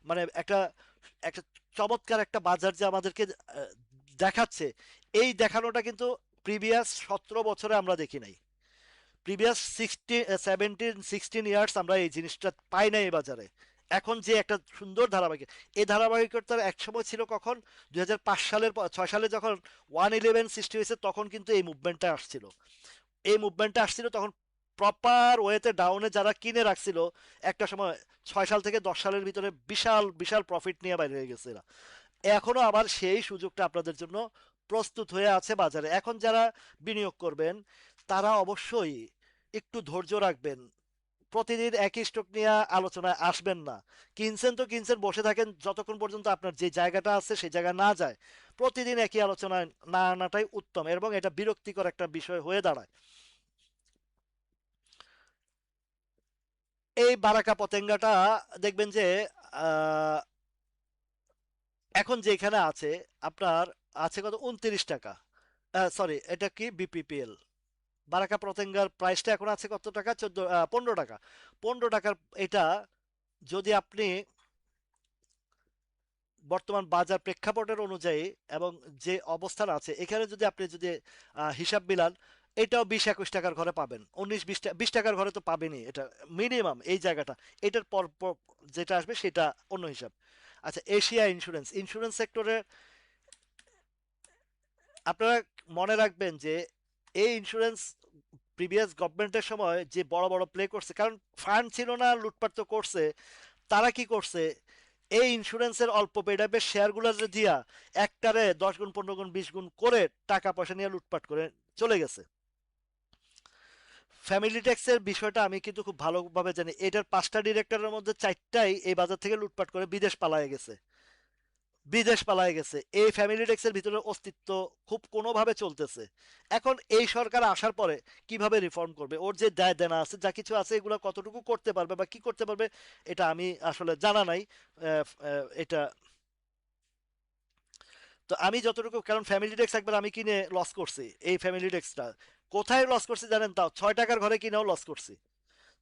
মানে একটা একটা চমৎকার একটা বাজার যে আমাদেরকে দেখাচ্ছে, এই দেখানোটা কিন্তু প্রিভিয়াস 17 বছরে আমরা দেখি নাই। প্রিভিয়াস 17-16 ইয়ার্স আমরা এই জিনিসটা পাই না এই বাজারে। এখন যে একটা সুন্দর ধারাবাহিক, এই ধারাবাহিকতার এক সময় ছিল কখন, 2005 সালের 6 সালে যখন 111 সৃষ্টি হয়েছে, তখন কিন্তু এই মুভমেন্টটা আসছিল। এই মুভমেন্টটা আসছিল তখন প্রপার ওয়েতে ডাউনে যারা কিনে রাখছিল, একটা সময় 6 সাল থেকে 10 সালের ভিতরে বিশাল বিশাল প্রফিট নিয়ে বাইরে হয়ে গেছে এরা। এখনো আবার সেই সুযোগটা আপনাদের জন্য প্রস্তুত হয়ে আছে বাজারে। এখন যারা বিনিয়োগ করবেন তারা অবশ্যই একটু ধৈর্য রাখবেন। প্রতিদিন একই স্টক নিয়ে আলোচনায় আসবেন না। কিনছেন তো কিনছেন, বসে থাকেন যতক্ষণ পর্যন্ত আপনার যে জায়গাটা আছে সেই জায়গা না যায়। প্রতিদিন একই আলোচনায় না আনাটাই উত্তম, এবং এটা বিরক্তিকর একটা বিষয় হয়ে দাঁড়ায়। এই বারাকা পতেঙ্গাটা দেখবেন যে আহ, এখন যেখানে আছে আপনার, আছে কত, 29 টাকা। সরি, এটা কি বিপিপিএল, বারাকা পতেঙ্গার প্রাইসটা এখন আছে কত টাকা, 15 টাকা। 15 টাকার এটা যদি আপনি বর্তমান বাজার প্রেক্ষাপটের অনুযায়ী এবং যে অবস্থান আছে এখানে যদি আপনি যদি হিসাব মিলান, এটাও 20-21 টাকার ঘরে পাবেন। 19-20 টাকার ঘরে তো পাবেনই, এটা মিনিমাম এই জায়গাটা। এটার পর পর যেটা আসবে সেটা অন্য হিসাব। আচ্ছা, এশিয়া ইন্স্যুরেন্স, ইন্স্যুরেন্স সেক্টরে আপনারা মনে রাখবেন যে এই ইন্স্যুরেন্স প্রিভিয়াস গভর্নমেন্টের সময় যে বড় বড় প্লে করছে, কারণ ফান্ড ছিল না, লুটপাট তো করছে। তারা কি করছে, এই ইন্স্যুরেন্সের অল্প পেডাপের শেয়ারগুলো যে দিয়া একটারে 10 গুণ 15 গুণ 20 গুণ করে টাকা পয়সা নিয়ে লুটপাট করে চলে গেছে। ফ্যামিলি ট্যাক্সের বিষয়টা আমি কিন্তু খুব ভালোভাবে জানি, এটার 5টা ডিরেক্টরের মধ্যে 4টাই এই বাজার থেকে লুটপাট করে বিদেশ পালায়ে গেছে। বিদেশ পালায়ে গেছে, এই ফ্যামিলি ট্যাক্সের ভিতরে অস্তিত্ব খুব কোনোভাবে চলতেছে। এখন এই সরকার আসার পরে কিভাবে রিফর্ম করবে, ওর যে দায় দেনা আছে যা কিছু আছে এগুলো কতটুকু করতে পারবে বা কি করতে পারবে, এটা আমি আসলে জানা নাই। এটা তো আমি যতটুকু, কারণ ফ্যামিলি ট্যাক্স একবার আমি কিনে লস করছি, এই ফ্যামিলি ট্যাক্সটা কোথায় লস করছি জানেন, তাও 6 টাকার ঘরে কিনেও লস করছি।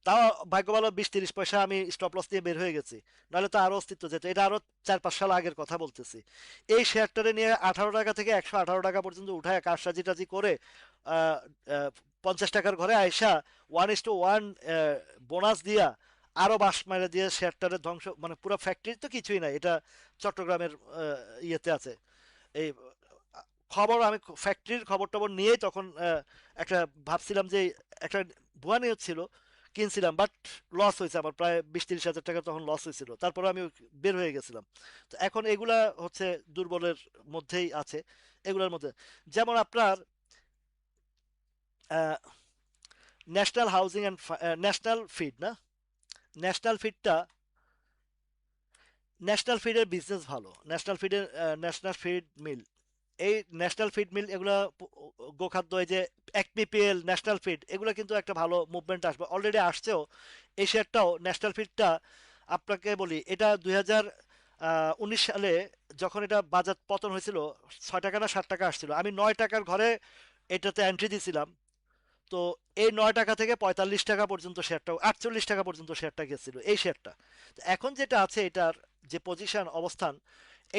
তাও ভাগ্য ভালো 20-30 পয়সা আমি স্টপ লস দিয়ে বের হয়ে গেছি, নাহলে তো আরো অস্তিত্ব যেত। এটা আরো 4-5 সাল আগের কথা বলতেছি। এই শেয়ারটারে নিয়ে 18 টাকা থেকে 118 টাকা পর্যন্ত উঠায় কারসাজি টাজি করে আহ, 50 টাকার ঘরে আয়সা 1:1 বোনাস দিয়া আরো বাস মাইরা দিয়ে শেয়ারটারে ধ্বংস, মানে পুরো ফ্যাক্টরি তো কিছুই নাই, এটা চট্টগ্রামের ইয়েতে আছে। এই খবর, আমি ফ্যাক্টরির খবর টবর নিয়েই তখন একটা ভাবছিলাম যে একটা ভুয়া নিউজ ছিল, কিনছিলাম, বাট লস হয়েছে আমার প্রায় 20-30 হাজার টাকা তখন লস হয়েছিল, তারপরে আমি বের হয়ে গেছিলাম। তো এখন এগুলা হচ্ছে দুর্বলের মধ্যেই আছে। এগুলোর মধ্যে যেমন আপনার national housing and national feed না, ন্যাশনাল ফিডটা, ন্যাশনাল ফিডের বিজনেস ভালো, ন্যাশনাল ফিডের ন্যাশনাল ফিড মিল, এই ন্যাশনাল ফিড মিল এগুলা গোখাদ্য, এই যে একপিপিএল ন্যাশনাল ফিড, এগুলো কিন্তু একটা ভালো মুভমেন্ট আসবে, অলরেডি আসছেও। এই শেয়ারটাও ন্যাশনাল ফিডটা আপনাকে বলি, এটা 2019 সালে যখন এটা বাজার পতন হয়েছিল, 6 টাকা না 7 টাকা আসছিল, আমি 9 টাকার ঘরে এটাতে এন্ট্রি দিয়েছিলাম। তো এই 9 টাকা থেকে 45 টাকা পর্যন্ত শেয়ারটা, 48 টাকা পর্যন্ত শেয়ারটা গেছিল এই শেয়ারটা। তো এখন যেটা আছে এটার যে পজিশন অবস্থান,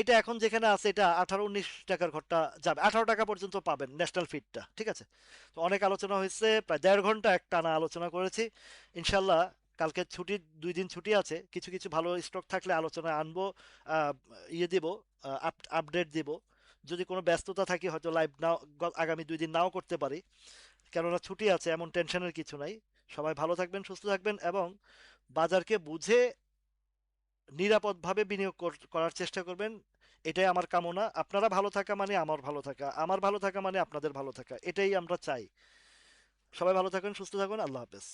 এটা এখন যেখানে আছে এটা 18-19 টাকার ঘরটা যাবে, 18 টাকা পর্যন্ত পাবেন ন্যাশনাল ফিডটা, ঠিক আছে। তো অনেক আলোচনা হয়েছে, প্রায় 1.5 ঘন্টা এক টানা আলোচনা করেছি। ইনশাল্লাহ কালকে ছুটি, 2 দিন ছুটি আছে, কিছু কিছু ভালো স্টক থাকলে আলোচনায় আনবো, আহ, ইয়ে দিব, আপডেট দিব। যদি কোনো ব্যস্ততা থাকি হয়তো লাইভ নাও, আগামী 2 দিন নাও করতে পারি, কেননা ছুটি আছে, এমন টেনশনের কিছু নাই। সবাই ভালো থাকবেন, সুস্থ থাকবেন, এবং বাজারকে বুঝে নিরাপদভাবে বিনিয়োগ করার চেষ্টা করবেন। এটাই আমার কামনা। আপনারা ভালো থাকা মানে আমার ভালো থাকা, আমার ভালো থাকা মানে আপনাদের ভালো থাকা, এটাই আমরা চাই। সবাই ভালো থাকুন, সুস্থ থাকুন, আল্লাহ হাফেজ।